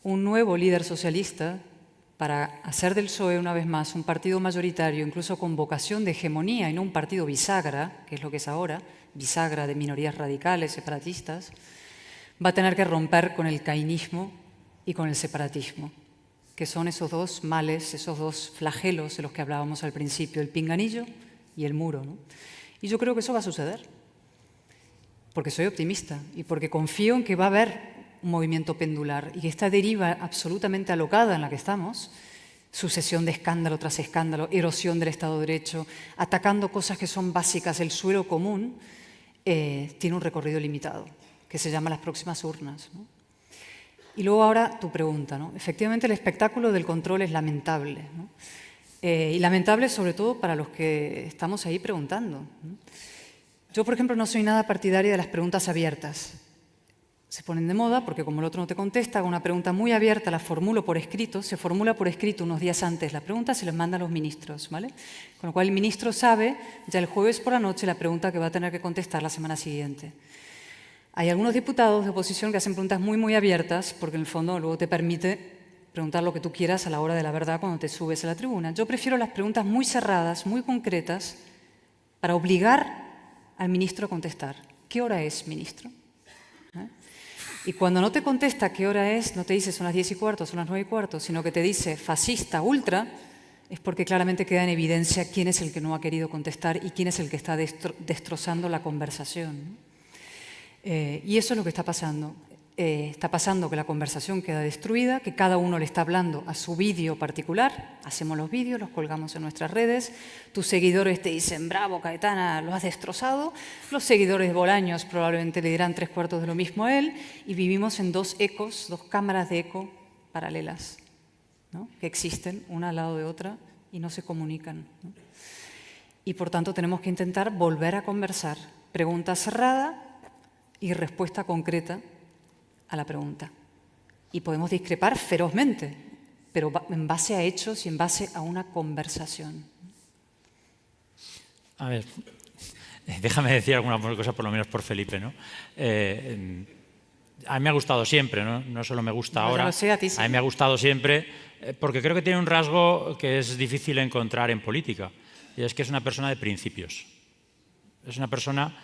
Un nuevo líder socialista para hacer del PSOE una vez más un partido mayoritario, incluso con vocación de hegemonía y no un partido bisagra, que es lo que es ahora, bisagra de minorías radicales, separatistas, va a tener que romper con el cainismo y con el separatismo, que son esos dos males, esos dos flagelos de los que hablábamos al principio, el pinganillo y el muro, ¿no? Y yo creo que eso va a suceder, porque soy optimista y porque confío en que va a haber un movimiento pendular y que esta deriva absolutamente alocada en la que estamos, sucesión de escándalo tras escándalo, erosión del Estado de Derecho, atacando cosas que son básicas, el suelo común, tiene un recorrido limitado, que se llama las próximas urnas, ¿no? Y luego ahora tu pregunta, ¿no? Efectivamente el espectáculo del control es lamentable, ¿no? Y lamentable sobre todo para los que estamos ahí preguntando, ¿no? Yo, por ejemplo, no soy nada partidaria de las preguntas abiertas. Se ponen de moda porque como el otro no te contesta, hago una pregunta muy abierta, la formulo por escrito, se formula por escrito unos días antes la pregunta, se les manda a los ministros, ¿vale? Con lo cual el ministro sabe ya el jueves por la noche la pregunta que va a tener que contestar la semana siguiente. Hay algunos diputados de oposición que hacen preguntas muy abiertas porque en el fondo luego te permite preguntar lo que tú quieras a la hora de la verdad cuando te subes a la tribuna. Yo prefiero las preguntas muy cerradas, muy concretas, para obligar al ministro a contestar. ¿Qué hora es, ministro? Y cuando no te contesta qué hora es, no te dice son las 10:15, son las 9:15, sino que te dice fascista, ultra, es porque claramente queda en evidencia quién es el que no ha querido contestar y quién es el que está destrozando la conversación. Y eso es lo que está pasando. Está pasando que la conversación queda destruida, que cada uno le está hablando a su vídeo particular. Hacemos los vídeos, los colgamos en nuestras redes. Tus seguidores te dicen, bravo, Caetana, lo has destrozado. Los seguidores de Bolaños probablemente le dirán 3/4 de lo mismo a él. Y vivimos en dos ecos, dos cámaras de eco paralelas, ¿no? Que existen una al lado de otra y no se comunican, ¿no? Y por tanto tenemos que intentar volver a conversar. Pregunta cerrada y respuesta concreta a la pregunta. Y podemos discrepar ferozmente, pero en base a hechos y en base a una conversación. A ver, déjame decir alguna cosa, por lo menos por Felipe, ¿no? A mí me ha gustado siempre, ¿no? No solo me gusta ahora. Lo sé, a ti sí. A mí me ha gustado siempre, porque creo que tiene un rasgo que es difícil encontrar en política, y es que es una persona de principios. Es una persona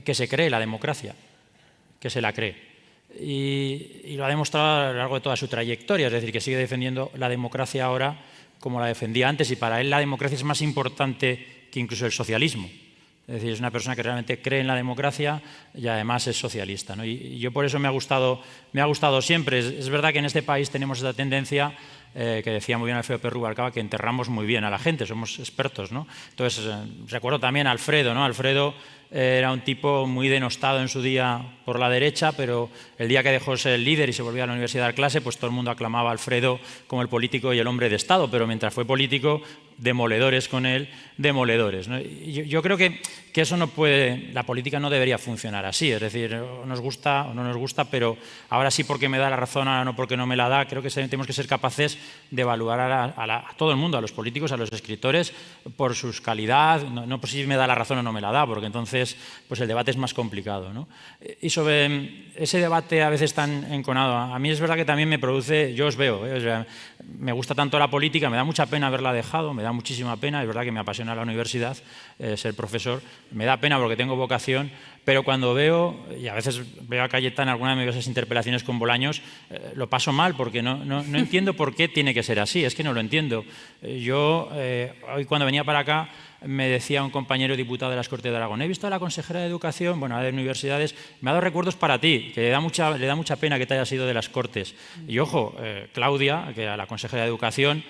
que se cree la democracia, que se la cree. Y lo ha demostrado a lo largo de toda su trayectoria, es decir, que sigue defendiendo la democracia ahora como la defendía antes, y para él la democracia es más importante que incluso el socialismo. Es decir, es una persona que realmente cree en la democracia y además es socialista, ¿no? Y yo por eso me ha gustado siempre. Es verdad que en este país tenemos esa tendencia, que decía muy bien Alfredo Pérez Rubalcaba, que enterramos muy bien a la gente, somos expertos, ¿no? Entonces, recuerdo también a Alfredo, ¿no? Alfredo era un tipo muy denostado en su día por la derecha, pero el día que dejó de ser el líder y se volvió a la universidad a dar clase, pues todo el mundo aclamaba a Alfredo como el político y el hombre de Estado, pero mientras fue político, demoledores con él, demoledores, ¿no? Y yo creo que eso no puede, la política no debería funcionar así, es decir, nos gusta o no nos gusta, pero ahora sí porque me da la razón, ahora no porque no me la da. Creo que tenemos que ser capaces es de evaluar a todo el mundo, a los políticos, a los escritores, por sus calidad, no por si me da la razón o no me la da, porque entonces pues el debate es más complicado, ¿no? Y sobre ese debate a veces tan enconado, a mí es verdad que también me produce, yo os veo, o sea, me gusta tanto la política, me da mucha pena haberla dejado, me da muchísima pena, es verdad que me apasiona la universidad, ser profesor, me da pena porque tengo vocación, pero cuando veo, y a veces veo a Cayetana en alguna de esas interpelaciones con Bolaños, lo paso mal porque no entiendo por qué tiene que ser así, es que no lo entiendo. Yo, hoy cuando venía para acá, me decía un compañero diputado de las Cortes de Aragón, he visto a la consejera de Educación, bueno, de universidades, me ha dado recuerdos para ti, que le da mucha pena que te hayas ido de las Cortes. Y ojo, Claudia, que a la consejera de Educación,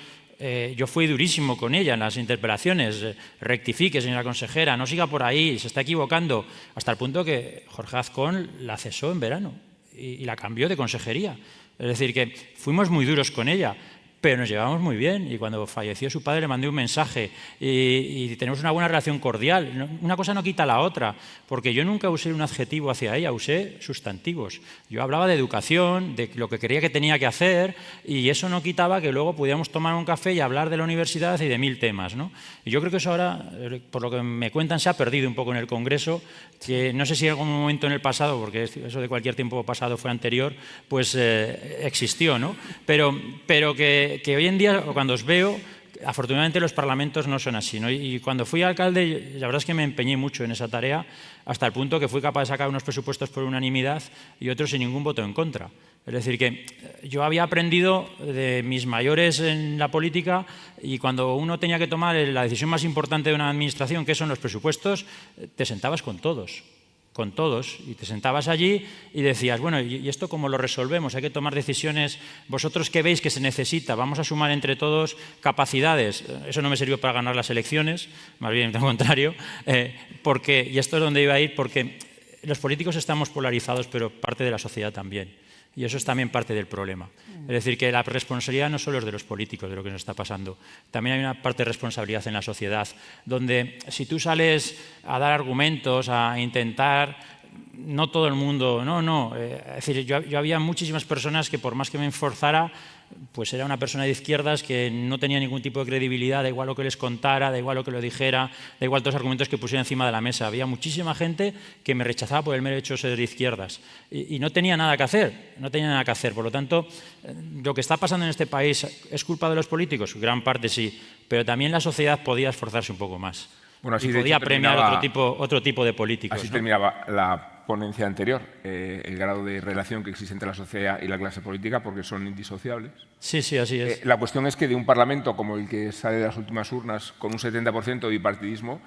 yo fui durísimo con ella en las interpelaciones, rectifique, señora consejera, no siga por ahí, se está equivocando, hasta el punto que Jorge Azcón la cesó en verano y la cambió de consejería. Es decir, que fuimos muy duros con ella, pero nos llevamos muy bien y cuando falleció su padre le mandé un mensaje y tenemos una buena relación cordial. Una cosa no quita la otra, porque yo nunca usé un adjetivo hacia ella, usé sustantivos. Yo hablaba de educación, de lo que creía que tenía que hacer y eso no quitaba que luego pudiéramos tomar un café y hablar de la universidad y de 1000 temas, ¿no? Y yo creo que eso ahora, por lo que me cuentan, se ha perdido un poco en el Congreso, que no sé si en algún momento en el pasado, porque eso de cualquier tiempo pasado fue anterior, pues existió, ¿no? Pero que hoy en día, cuando os veo, afortunadamente los parlamentos no son así, ¿no? Y cuando fui alcalde, la verdad es que me empeñé mucho en esa tarea, hasta el punto que fui capaz de sacar unos presupuestos por unanimidad y otros sin ningún voto en contra. Es decir, que yo había aprendido de mis mayores en la política y cuando uno tenía que tomar la decisión más importante de una administración, que son los presupuestos, te sentabas con todos, y te sentabas allí y decías, bueno, ¿y esto cómo lo resolvemos? Hay que tomar decisiones. ¿Vosotros qué veis que se necesita? Vamos a sumar entre todos capacidades. Eso no me sirvió para ganar las elecciones, más bien al contrario, y esto es donde iba a ir, porque los políticos estamos polarizados, pero parte de la sociedad también. Y eso es también parte del problema. Es decir, que la responsabilidad no solo es de los políticos, de lo que nos está pasando. También hay una parte de responsabilidad en la sociedad, donde si tú sales a dar argumentos, a intentar, no todo el mundo, es decir, yo había muchísimas personas que por más que me esforzara, pues era una persona de izquierdas que no tenía ningún tipo de credibilidad, da igual lo que les contara, da igual lo que lo dijera, da igual todos los argumentos que pusiera encima de la mesa. Había muchísima gente que me rechazaba por el mero hecho de ser de izquierdas y no tenía nada que hacer, Por lo tanto, lo que está pasando en este país es culpa de los políticos, gran parte sí, pero también la sociedad podía esforzarse un poco más. Bueno, así y podía premiar otro tipo de políticos. Así terminaba la ponencia anterior, el grado de relación que existe entre la sociedad y la clase política, porque son indisociables. Sí, así es. La cuestión es que de un Parlamento como el que sale de las últimas urnas, con un 70% de bipartidismo,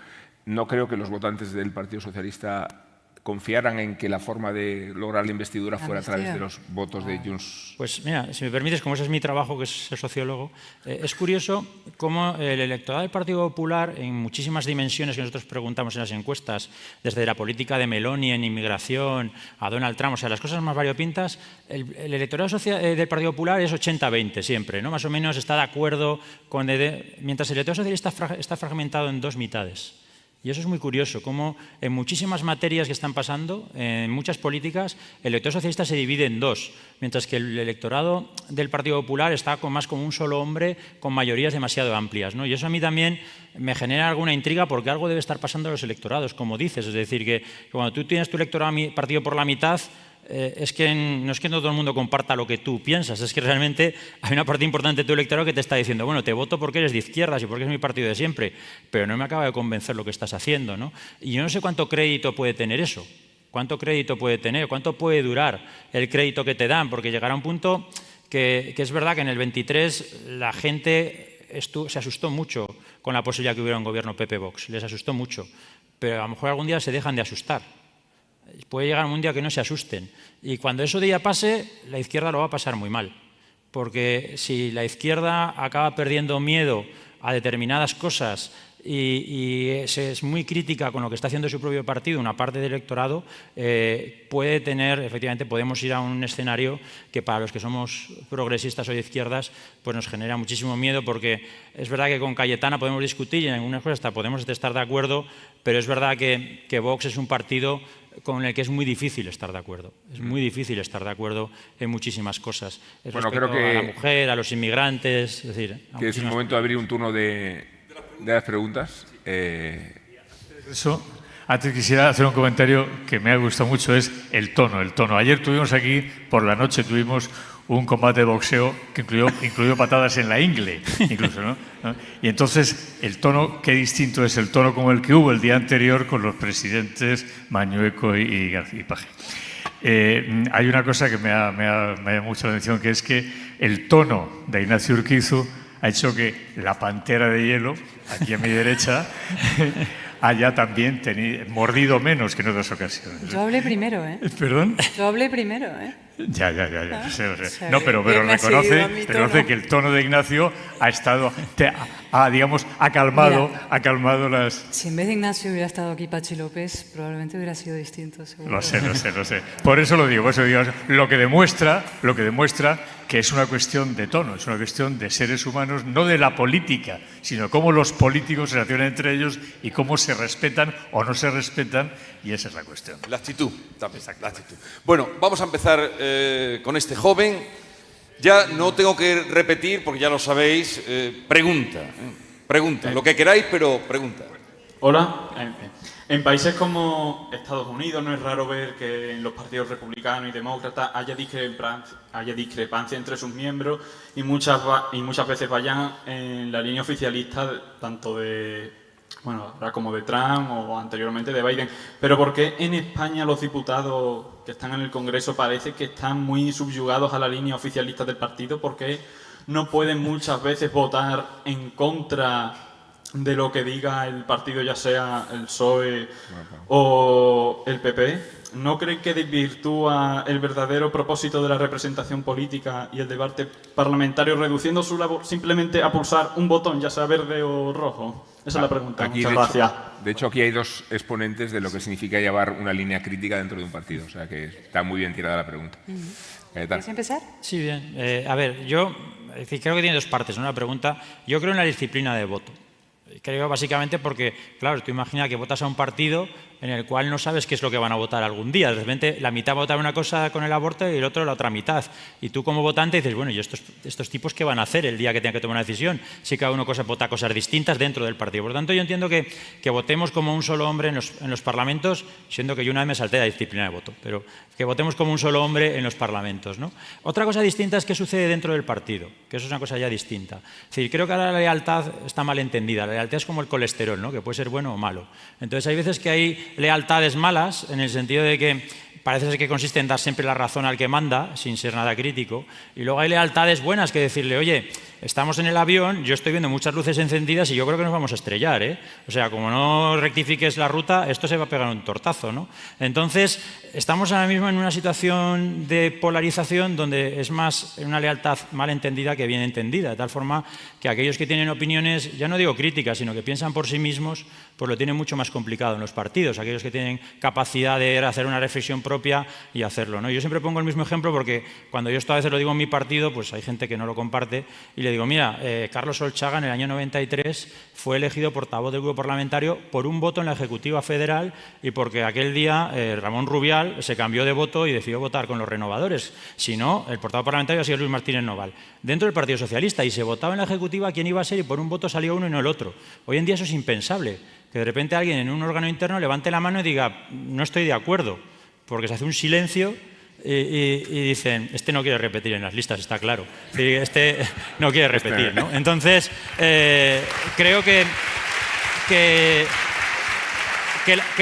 no creo que los votantes del Partido Socialista confiaran en que la forma de lograr la investidura fuera a través de los votos de Junts. Pues mira, si me permites, como ese es mi trabajo, que es ser sociólogo, es curioso cómo el electorado del Partido Popular, en muchísimas dimensiones que nosotros preguntamos en las encuestas, desde la política de Meloni en inmigración a Donald Trump, o sea, las cosas más variopintas, el electorado del Partido Popular es 80-20 siempre, ¿no? Más o menos está de acuerdo con... mientras el electorado socialista está fragmentado en dos mitades. Y eso es muy curioso, cómo en muchísimas materias que están pasando, en muchas políticas, el electorado socialista se divide en dos, mientras que el electorado del Partido Popular está más como un solo hombre con mayorías demasiado amplias, ¿no? Y eso a mí también me genera alguna intriga porque algo debe estar pasando a los electorados, como dices. Es decir, que cuando tú tienes tu electorado partido por la mitad, es que no todo el mundo comparta lo que tú piensas, es que realmente hay una parte importante de tu electorado que te está diciendo, bueno, te voto porque eres de izquierdas y porque es mi partido de siempre, pero no me acaba de convencer lo que estás haciendo, ¿no? Y yo no sé cuánto crédito puede tener eso, cuánto crédito puede tener, cuánto puede durar el crédito que te dan, porque llegará un punto que es verdad que en el 23 la gente se asustó mucho con la posibilidad que hubiera un gobierno PP-Vox, les asustó mucho, pero a lo mejor algún día se dejan de asustar. Puede llegar un día que no se asusten. Y cuando eso día pase, la izquierda lo va a pasar muy mal. Porque si la izquierda acaba perdiendo miedo a determinadas cosas y es muy crítica con lo que está haciendo su propio partido, una parte del electorado, puede tener, efectivamente, podemos ir a un escenario que para los que somos progresistas o de izquierdas, pues nos genera muchísimo miedo, porque es verdad que con Cayetana podemos discutir y en algunas cosas hasta podemos estar de acuerdo, pero es verdad que Vox es un partido con el que es muy difícil estar de acuerdo. Es muy difícil estar de acuerdo en muchísimas cosas. Bueno, creo que a la mujer, a los inmigrantes, es decir... Que es el momento de abrir un turno de las preguntas. Eso, antes quisiera hacer un comentario que me ha gustado mucho, es el tono. Ayer tuvimos aquí, por la noche tuvimos un combate de boxeo que incluyó patadas en la ingle, incluso, ¿no? Y entonces el tono, qué distinto es el tono como el que hubo el día anterior con los presidentes Mañueco y García Paje. Hay una cosa que me ha llamado mucho la atención, que es que el tono de Ignacio Urquizu ha hecho que la pantera de hielo, aquí a mi derecha, haya también mordido menos que en otras ocasiones. Yo hablé primero, ¿eh? ¿Perdón? Yo hablé primero, ¿eh? Ya, lo sé. O sea, No, pero que me ha seguido a mi reconoce tono. que el tono de Ignacio ha calmado las... Si en vez de Ignacio hubiera estado aquí Pachi López, probablemente hubiera sido distinto, seguro. Lo sé. Por eso lo digo, lo que demuestra que es una cuestión de tono, es una cuestión de seres humanos, no de la política, sino cómo los políticos se relacionan entre ellos y cómo se respetan o no se respetan, y esa es la cuestión. La actitud, también, la actitud. Bueno, vamos a empezar con este joven. Ya no tengo que repetir, porque ya lo sabéis, pregunta, lo que queráis, pero pregunta. Hola. En países como Estados Unidos no es raro ver que en los partidos republicanos y demócratas haya discrepancia entre sus miembros y muchas veces vayan en la línea oficialista tanto de, bueno, ahora como de Trump o anteriormente de Biden. Pero ¿por qué en España los diputados que están en el Congreso parece que están muy subyugados a la línea oficialista del partido? ¿Por qué no pueden muchas veces votar en contra de lo que diga el partido, ya sea el PSOE o el PP? ¿No creen que desvirtúa el verdadero propósito de la representación política y el debate parlamentario, reduciendo su labor simplemente a pulsar un botón, ya sea verde o rojo? Esa es la pregunta. Aquí, muchas gracias. De hecho, aquí hay dos exponentes de lo que significa llevar una línea crítica dentro de un partido. O sea, que está muy bien tirada la pregunta. ¿Quieres empezar? Sí, bien. A ver, yo creo que tiene dos partes, ¿no? La pregunta. Yo creo en la disciplina de voto. Creo básicamente porque, claro, tú imaginas que votas a un partido en el cual no sabes qué es lo que van a votar algún día. De repente la mitad va a votar una cosa con el aborto y el otro la otra mitad. Y tú como votante dices, bueno, ¿y estos tipos qué van a hacer el día que tengan que tomar una decisión? Si cada uno vota cosas distintas dentro del partido. Por lo tanto, yo entiendo que votemos como un solo hombre en los parlamentos, siendo que yo una vez me salté de la disciplina de voto, pero que votemos como un solo hombre en los parlamentos, ¿no? Otra cosa distinta es qué sucede dentro del partido, que eso es una cosa ya distinta. Es decir, creo que ahora la lealtad está mal entendida. La lealtad es como el colesterol, ¿no? Que puede ser bueno o malo. Entonces, hay veces que hay lealtades malas, en el sentido de que parece ser que consiste en dar siempre la razón al que manda, sin ser nada crítico, y luego hay lealtades buenas, que decirle, oye, estamos en el avión, yo estoy viendo muchas luces encendidas y yo creo que nos vamos a estrellar, ¿eh? O sea, como no rectifiques la ruta, esto se va a pegar un tortazo, ¿no? Entonces, estamos ahora mismo en una situación de polarización donde es más una lealtad mal entendida que bien entendida, de tal forma que aquellos que tienen opiniones, ya no digo críticas, sino que piensan por sí mismos, pues lo tienen mucho más complicado en los partidos, aquellos que tienen capacidad de hacer una reflexión propia y hacerlo, ¿no? Yo siempre pongo el mismo ejemplo porque cuando yo esto a veces lo digo en mi partido, pues hay gente que no lo comparte y le digo, mira, Carlos Olchaga en el año 93 fue elegido portavoz del grupo parlamentario por un voto en la Ejecutiva Federal y porque aquel día Ramón Rubial se cambió de voto y decidió votar con los renovadores. Si no, el portavoz parlamentario ha sido Luis Martínez Noval, dentro del Partido Socialista, y se votaba en la Ejecutiva quién iba a ser y por un voto salió uno y no el otro. Hoy en día eso es impensable, que de repente alguien en un órgano interno levante la mano y diga, no estoy de acuerdo, porque se hace un silencio y dicen, este no quiere repetir en las listas, está claro. Este no quiere repetir, ¿no? Entonces, creo que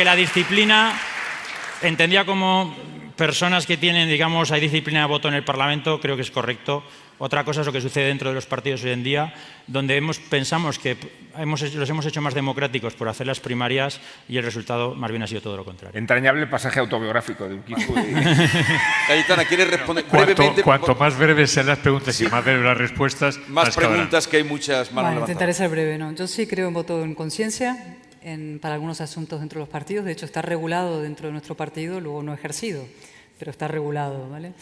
la disciplina entendía como personas que tienen, digamos, hay disciplina de voto en el Parlamento, creo que es correcto. Otra cosa es lo que sucede dentro de los partidos hoy en día, donde pensamos que los hemos hecho más democráticos por hacer las primarias y el resultado más bien ha sido todo lo contrario. Entrañable pasaje autobiográfico de Urquijo. Cayetana, ¿quieres responder brevemente? Cuanto más breves sean las preguntas y más breves las respuestas, más preguntas, que hay muchas manos levantadas. Intentaré ser breve. ¿No? Yo sí creo en voto en conciencia para algunos asuntos dentro de los partidos. De hecho, está regulado dentro de nuestro partido, luego no ejercido, pero está regulado, ¿vale?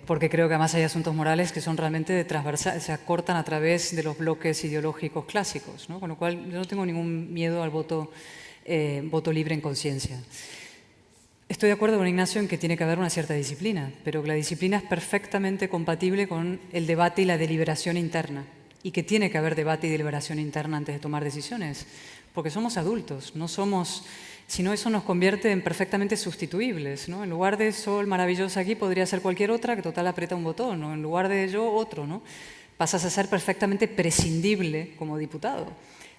Porque creo que además hay asuntos morales que son realmente transversales, se acortan a través de los bloques ideológicos clásicos, ¿no? Con lo cual yo no tengo ningún miedo al voto libre en conciencia. Estoy de acuerdo con Ignacio en que tiene que haber una cierta disciplina, pero que la disciplina es perfectamente compatible con el debate y la deliberación interna, y que tiene que haber debate y deliberación interna antes de tomar decisiones, porque somos adultos, no somos... Si no, eso nos convierte en perfectamente sustituibles, ¿no? En lugar de Sol maravillosa aquí, podría ser cualquier otra que total aprieta un botón, ¿no? En lugar de yo, otro, ¿no? Pasas a ser perfectamente prescindible como diputado.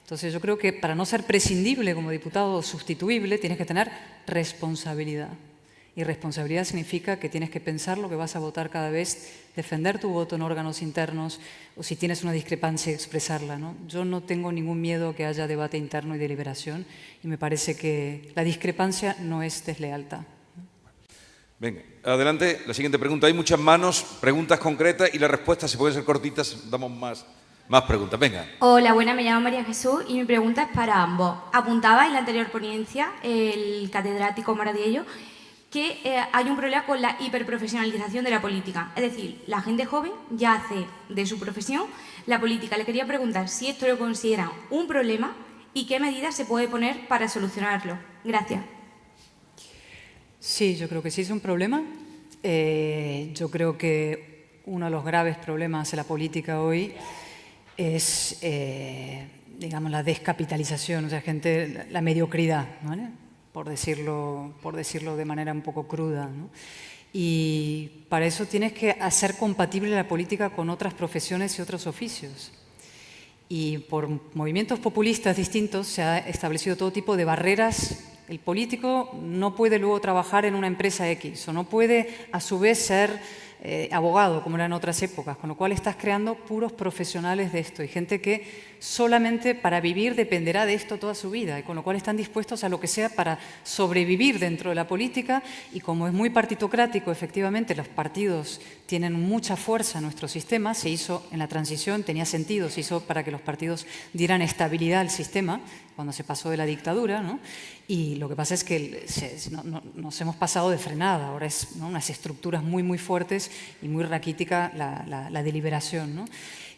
Entonces yo creo que para no ser prescindible como diputado o sustituible, tienes que tener responsabilidad. Y responsabilidad significa que tienes que pensar lo que vas a votar cada vez, defender tu voto en órganos internos, o si tienes una discrepancia, expresarla, ¿no? Yo no tengo ningún miedo a que haya debate interno y deliberación, y me parece que la discrepancia no es deslealtad. Venga, adelante, la siguiente pregunta. Hay muchas manos, preguntas concretas, y las respuestas, si pueden ser cortitas, damos más preguntas. Venga. Hola, buenas, me llamo María Jesús y mi pregunta es para ambos. Apuntaba en la anterior ponencia el catedrático Maradiello que hay un problema con la hiperprofesionalización de la política. Es decir, la gente joven ya hace de su profesión la política. Le quería preguntar si esto lo considera un problema y qué medidas se puede poner para solucionarlo. Gracias. Sí, yo creo que sí es un problema. Yo creo que uno de los graves problemas de la política hoy es, digamos, la descapitalización, o sea, la mediocridad, ¿vale? Por decirlo de manera un poco cruda, ¿no? Y para eso tienes que hacer compatible la política con otras profesiones y otros oficios. Y por movimientos populistas distintos se ha establecido todo tipo de barreras. El político no puede luego trabajar en una empresa X o no puede a su vez ser abogado, como era en otras épocas, con lo cual estás creando puros profesionales de esto y gente que solamente para vivir dependerá de esto toda su vida y con lo cual están dispuestos a lo que sea para sobrevivir dentro de la política y como es muy partitocrático, efectivamente los partidos tienen mucha fuerza en nuestro sistema, se hizo en la transición, tenía sentido, se hizo para que los partidos dieran estabilidad al sistema cuando se pasó de la dictadura, ¿no? Y lo que pasa es que nos hemos pasado de frenada, ahora es, ¿no?, unas estructuras muy, muy fuertes y muy raquítica la deliberación, ¿no?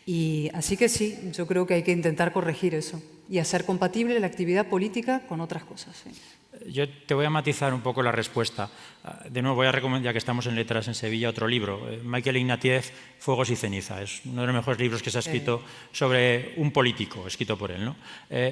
Y así que sí, yo creo que hay que intentar corregir eso y hacer compatible la actividad política con otras cosas. ¿Sí? Yo te voy a matizar un poco la respuesta. De nuevo voy a recomendar, ya que estamos en Letras en Sevilla, otro libro. Michael Ignatieff, Fuegos y ceniza. Es uno de los mejores libros que se ha escrito sobre un político, escrito por él, ¿no?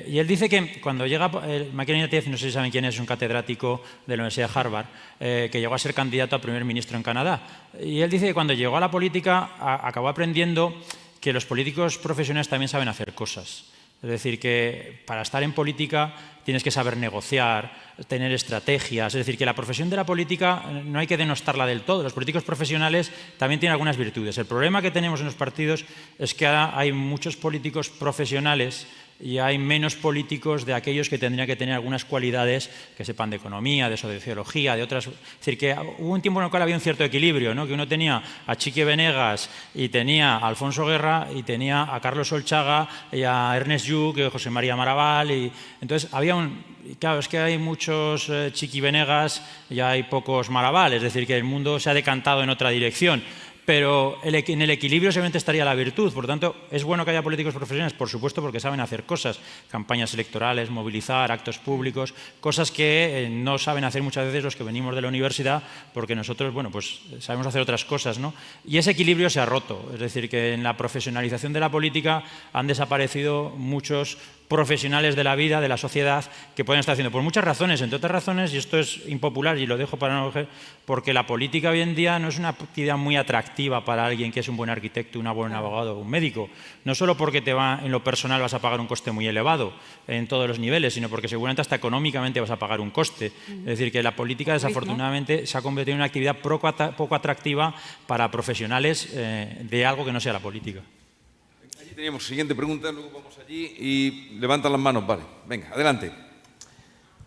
Y él dice que cuando llega... Michael Ignatieff, no sé si saben quién es un catedrático de la Universidad de Harvard, que llegó a ser candidato a primer ministro en Canadá. Y él dice que cuando llegó a la política acabó aprendiendo que los políticos profesionales también saben hacer cosas. Es decir, que para estar en política tienes que saber negociar, tener estrategias. Es decir, que la profesión de la política no hay que denostarla del todo. Los políticos profesionales también tienen algunas virtudes. El problema que tenemos en los partidos es que ahora hay muchos políticos profesionales y hay menos políticos de aquellos que tendrían que tener algunas cualidades que sepan de economía, de sociología, de otras... Es decir, que hubo un tiempo en el cual había un cierto equilibrio, ¿no? Que uno tenía a Chiqui Venegas y tenía a Alfonso Guerra y tenía a Carlos Solchaga y a Ernest Lluch y a José María Maraval. Y entonces había claro, es que hay muchos Chiqui Venegas y hay pocos Maraval, es decir, que el mundo se ha decantado en otra dirección. Pero en el equilibrio seguramente estaría la virtud. Por lo tanto, es bueno que haya políticos profesionales, por supuesto, porque saben hacer cosas, campañas electorales, movilizar, actos públicos, cosas que no saben hacer muchas veces los que venimos de la universidad, porque nosotros, bueno, pues sabemos hacer otras cosas, ¿no? Y ese equilibrio se ha roto. Es decir, que en la profesionalización de la política han desaparecido muchos profesionales de la vida, de la sociedad, que pueden estar haciendo. Por muchas razones, entre otras razones, y esto es impopular y lo dejo para no... porque la política hoy en día no es una actividad muy atractiva para alguien que es un buen arquitecto, un buen abogado o un médico. No solo porque en lo personal vas a pagar un coste muy elevado en todos los niveles, sino porque seguramente hasta económicamente vas a pagar un coste. Es decir, que la política desafortunadamente se ha convertido en una actividad poco atractiva para profesionales de algo que no sea la política. Allí teníamos siguiente pregunta, luego vamos allí y levantan las manos. Vale, venga, adelante.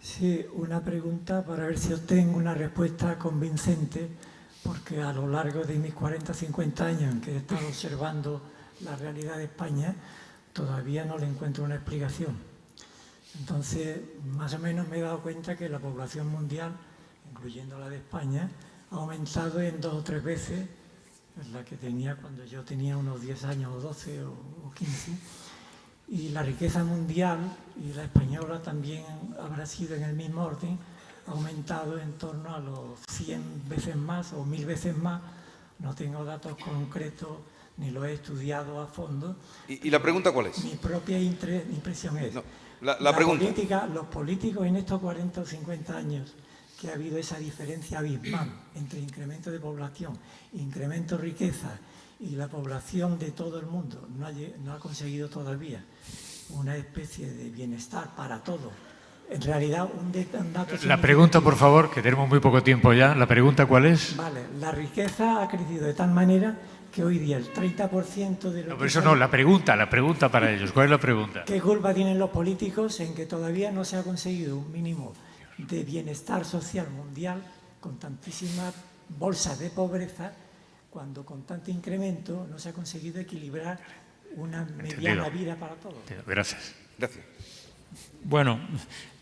Sí, una pregunta para ver si obtengo una respuesta convincente, porque a lo largo de mis 40-50 años en que he estado observando la realidad de España, todavía no le encuentro una explicación. Entonces, más o menos me he dado cuenta que la población mundial, incluyendo la de España, ha aumentado en 2 o 3 veces la que tenía cuando yo tenía unos 10 años, o 12 o 15. Y la riqueza mundial, y la española también habrá sido en el mismo orden, ha aumentado en torno a los 100 veces más o 1000 veces más. No tengo datos concretos ni lo he estudiado a fondo. ¿Y la pregunta cuál es? Mi propia impresión es, No, la pregunta. los políticos en estos 40 o 50 años, que ha habido esa diferencia abismal entre incremento de población, incremento de riqueza y la población de todo el mundo no ha conseguido todavía una especie de bienestar para todos. En realidad, un dato... La pregunta, por favor, que tenemos muy poco tiempo ya. ¿La pregunta cuál es? Vale, la riqueza ha crecido de tal manera que hoy día el 30% de los... No, pero eso no, la pregunta para ellos. ¿Cuál es la pregunta? ¿Qué culpa tienen los políticos en que todavía no se ha conseguido un mínimo de bienestar social mundial con tantísimas bolsas de pobreza, cuando con tanto incremento no se ha conseguido equilibrar una mediana vida para todos? Gracias. Gracias. Bueno,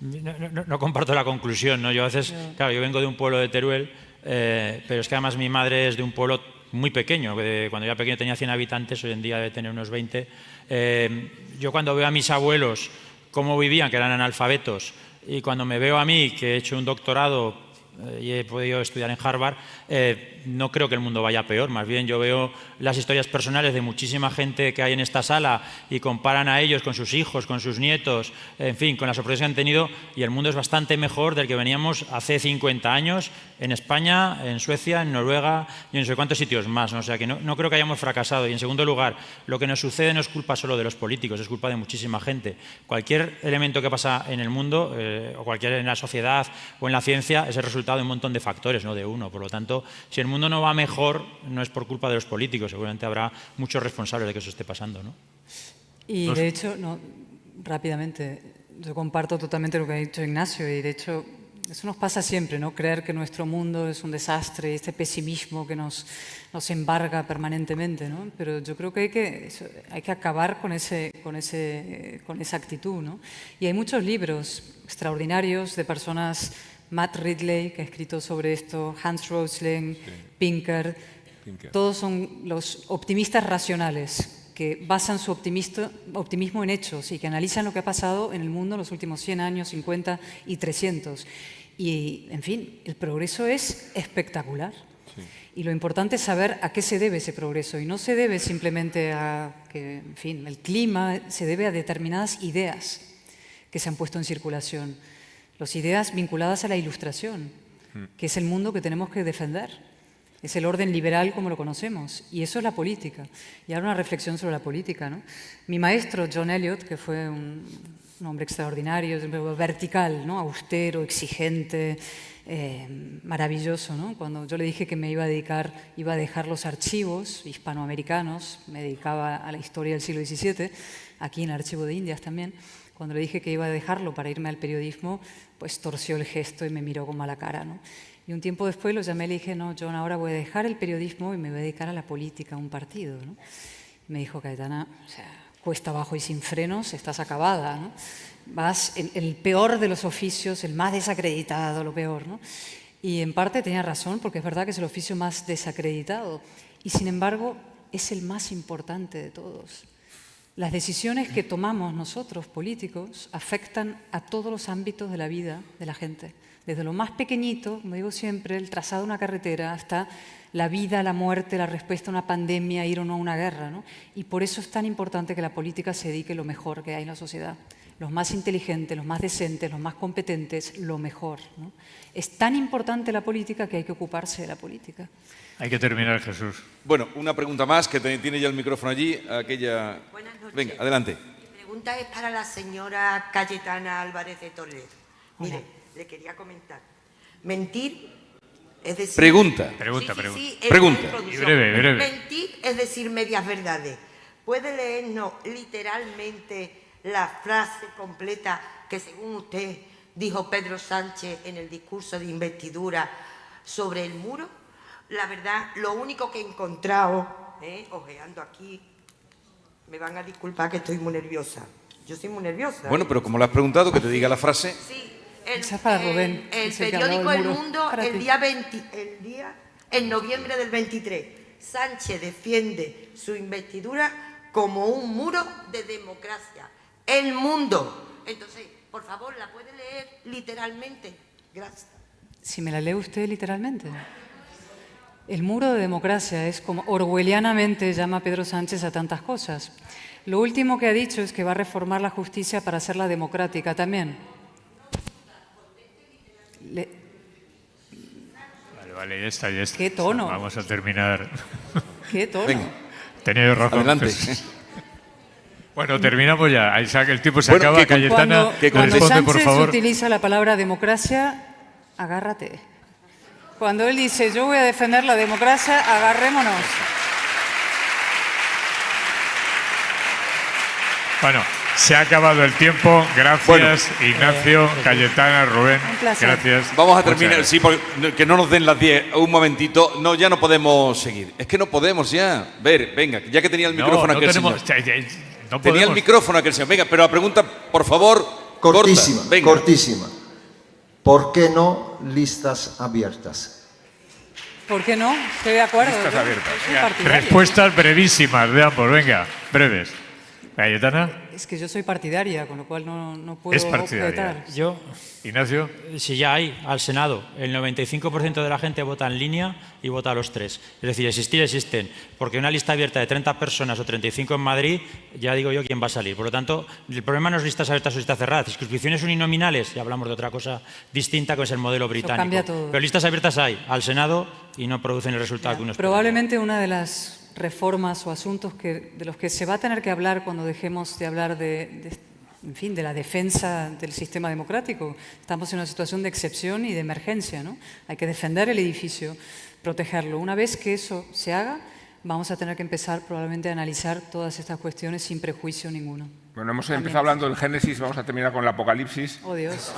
no comparto la conclusión, ¿no? Yo a veces, claro, yo vengo de un pueblo de Teruel, pero es que además mi madre es de un pueblo muy pequeño. Cuando yo era pequeño tenía 100 habitantes, hoy en día debe tener unos 20. Yo cuando veo a mis abuelos cómo vivían, que eran analfabetos, y cuando me veo a mí, que he hecho un doctorado y he podido estudiar en Harvard, no creo que el mundo vaya peor. Más bien yo veo las historias personales de muchísima gente que hay en esta sala y comparan a ellos con sus hijos, con sus nietos, en fin, con las sorpresas que han tenido, y el mundo es bastante mejor del que veníamos hace 50 años en España, en Suecia, en Noruega y en no sé cuántos sitios más, ¿no? O sea que no creo que hayamos fracasado. Y en segundo lugar, lo que nos sucede no es culpa solo de los políticos, es culpa de muchísima gente. Cualquier elemento que pasa en el mundo, o cualquier en la sociedad o en la ciencia, es el resultado de un montón de factores, no de uno. Por lo tanto, si el mundo no va mejor, no es por culpa de los políticos, seguramente habrá muchos responsables de que eso esté pasando, ¿no? Y de hecho, rápidamente, yo comparto totalmente lo que ha dicho Ignacio, y de hecho eso nos pasa siempre, ¿no? Creer que nuestro mundo es un desastre, este pesimismo que nos embarga permanentemente, ¿no? Pero yo creo que hay que acabar con esa actitud, ¿no? Y hay muchos libros extraordinarios de personas, Matt Ridley, que ha escrito sobre esto, Hans Rosling, Pinker. Todos son los optimistas racionales que basan su optimismo en hechos y que analizan lo que ha pasado en el mundo en los últimos 100 años, 50 y 300. Y, en fin, el progreso es espectacular. Sí. Y lo importante es saber a qué se debe ese progreso. Y no se debe simplemente a que, en fin, el clima, se debe a determinadas ideas que se han puesto en circulación. Las ideas vinculadas a la ilustración, que es el mundo que tenemos que defender. Es el orden liberal como lo conocemos, y eso es la política. Y ahora una reflexión sobre la política, ¿no? Mi maestro, John Eliot, que fue un hombre extraordinario, vertical, ¿no? Austero, exigente, maravilloso, ¿no? Cuando yo le dije que me iba a dejar los archivos hispanoamericanos, me dedicaba a la historia del siglo XVII, aquí en el Archivo de Indias también. Cuando le dije que iba a dejarlo para irme al periodismo, pues torció el gesto y me miró con mala cara, ¿no? Y un tiempo después lo llamé y le dije, no, John, ahora voy a dejar el periodismo y me voy a dedicar a la política, a un partido, ¿no? Y me dijo, Cayetana, o sea, cuesta abajo y sin frenos, estás acabada, ¿no? Vas en el peor de los oficios, el más desacreditado, lo peor, ¿no? Y en parte tenía razón, porque es verdad que es el oficio más desacreditado. Y sin embargo, es el más importante de todos. Las decisiones que tomamos nosotros, políticos, afectan a todos los ámbitos de la vida de la gente. Desde lo más pequeñito, como digo siempre, el trazado de una carretera, hasta la vida, la muerte, la respuesta a una pandemia, ir o no a una guerra, ¿no? Y por eso es tan importante que la política se dedique lo mejor que hay en la sociedad. los más inteligentes, los más decentes, los más competentes, lo mejor, ¿no? Es tan importante la política que hay que ocuparse de la política. Hay que terminar, Jesús. Bueno, una pregunta más, que tiene ya el micrófono allí. Aquella... Buenas noches. Venga, adelante. Mi pregunta es para la señora Cayetana Álvarez de Toledo. Mire, le quería comentar. Mentir es decir... Pregunta. Pregunta. Pregunta. Y breve. Mentir es decir medias verdades. ¿Puede leernos literalmente la frase completa que, según usted, dijo Pedro Sánchez en el discurso de investidura sobre el muro? La verdad, lo único que he encontrado, ojeando aquí, me van a disculpar que estoy muy nerviosa. Yo soy muy nerviosa. Bueno, pero como le has preguntado, que te diga la frase. Sí, Esa es para Rubén, el ese que ha hablado periódico del El muro. Mundo, Para ti. en noviembre del 23. Sánchez defiende su investidura como un muro de democracia. El Mundo. Entonces, por favor, ¿la puede leer literalmente? Gracias. Si me la lee usted literalmente. El muro de democracia es como orwellianamente llama Pedro Sánchez a tantas cosas. Lo último que ha dicho es que va a reformar la justicia para hacerla democrática también. Vale, ya está. ¿Qué tono? Vamos a terminar. ¿Qué tono? Venga. Tenía razón. Adelante. Bueno, terminamos ya. Isaac, el tiempo se Bueno, acaba. que Cayetana, Cuando responde, por Sánchez favor. utiliza la palabra democracia, agárrate. Cuando él dice, yo voy a defender la democracia, agarrémonos. Bueno, se ha acabado el tiempo. Gracias, Ignacio, Cayetana, Rubén. Un placer. Gracias. Vamos a Muchas terminar, gracias. sí, porque que no nos den las 10. Un momentito. No, ya no podemos seguir. Es que no podemos ya. Ver, venga, ya que tenía el micrófono aquel señor. No Tenía el podemos. micrófono aquel señor. Venga, pero la pregunta, por favor, Cortísima, corta. Venga. cortísima. ¿Por qué no listas abiertas? ¿Por qué no? Estoy de acuerdo. Listas yo abiertas. soy Venga, partidaria. respuestas brevísimas de ambos. Venga, breves. Cayetana, Es que yo soy partidaria, con lo cual no puedo es partidaria. objetar. Yo, Ignacio, si ya hay al Senado, el 95% de la gente vota en línea y vota a los tres. Es decir, existir existen. Porque una lista abierta de 30 personas o 35 en Madrid, ya digo yo quién va a salir. Por lo tanto, el problema no es listas abiertas o listas cerradas. Circunscripciones uninominales, ya hablamos de otra cosa distinta, que es el modelo británico. cambia todo. Pero listas abiertas hay al Senado y no producen el resultado que uno espera. Probablemente una de las reformas o asuntos de los que se va a tener que hablar cuando dejemos de hablar de la defensa del sistema democrático. Estamos en una situación de excepción y de emergencia, ¿no? Hay que defender el edificio, protegerlo. Una vez que eso se haga, vamos a tener que empezar probablemente a analizar todas estas cuestiones sin prejuicio ninguno. Bueno, hemos empezado hablando del Génesis, vamos a terminar con el Apocalipsis. Oh, Dios.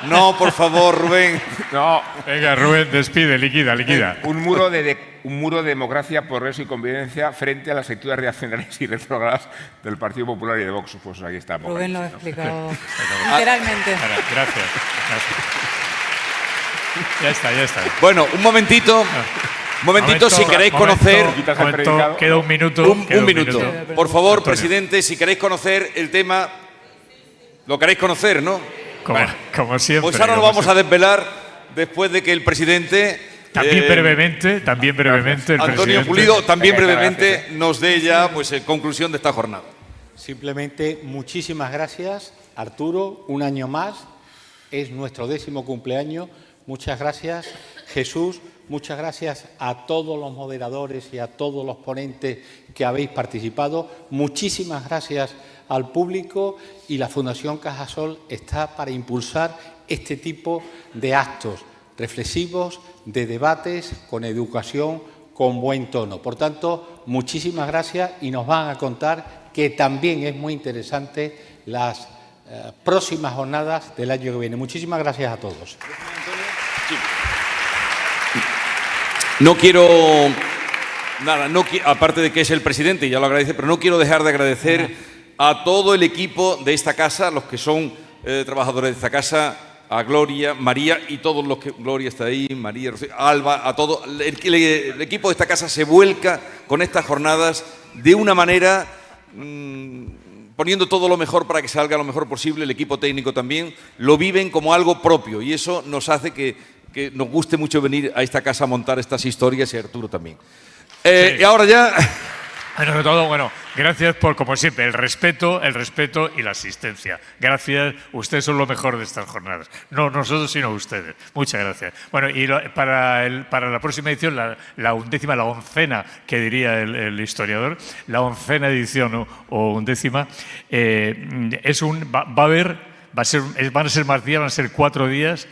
No, por favor, Rubén. No. venga, Rubén, despide, liquida. Un muro de democracia, progreso y convivencia frente a las actitudes reaccionarias y retrógradas del Partido Popular y de Vox. Pues ahí está. Rubén lo ha explicado Ah, literalmente. Gracias. Ya está. Bueno, un momentito. Un momentito, si queréis conocer... Queda un minuto. Un minuto. Por favor, presidente, si queréis conocer el tema, lo queréis conocer, ¿no? Como siempre. Pues ahora lo vamos a desvelar después de que el presidente... También brevemente, el Antonio presidente. Pulido, también brevemente, nos dé ya pues conclusión de esta jornada. Simplemente muchísimas gracias, Arturo, un año más, es nuestro 10º cumpleaños. Muchas gracias, Jesús. Muchas gracias a todos los moderadores y a todos los ponentes que habéis participado. Muchísimas gracias al público, y la Fundación Cajasol está para impulsar este tipo de actos reflexivos, de debates, con educación, con buen tono. Por tanto, muchísimas gracias, y nos van a contar que también es muy interesante las próximas jornadas del año que viene. Muchísimas gracias a todos. No quiero, aparte de que es el presidente, y ya lo agradece, pero no quiero dejar de agradecer a todo el equipo de esta casa, los que son trabajadores de esta casa, a Gloria, María y todos los que... Gloria está ahí, María, Alba, a todo. El equipo de esta casa se vuelca con estas jornadas de una manera... poniendo todo lo mejor para que salga lo mejor posible. El equipo técnico también lo viven como algo propio, y eso nos hace que nos guste mucho venir a esta casa a montar estas historias, y a Arturo también. Sí. Y ahora ya... Bueno, sobre todo, bueno, gracias por, como siempre, el respeto y la asistencia. Gracias, ustedes son lo mejor de estas jornadas. No nosotros, sino ustedes. Muchas gracias. Bueno, y para la próxima edición, la undécima, la oncena, que diría el historiador, la oncena edición o undécima, van a ser más días, van a ser 4 días,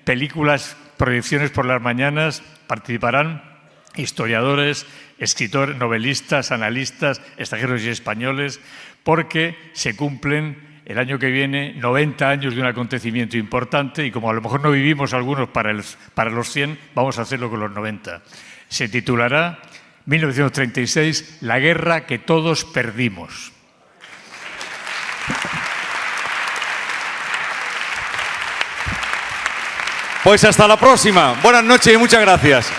películas, proyecciones por las mañanas, participarán historiadores, escritores, novelistas, analistas, extranjeros y españoles, porque se cumplen el año que viene 90 años de un acontecimiento importante y como a lo mejor no vivimos algunos para los 100, vamos a hacerlo con los 90. Se titulará 1936, La guerra que todos perdimos. Pues hasta la próxima. Buenas noches y muchas gracias.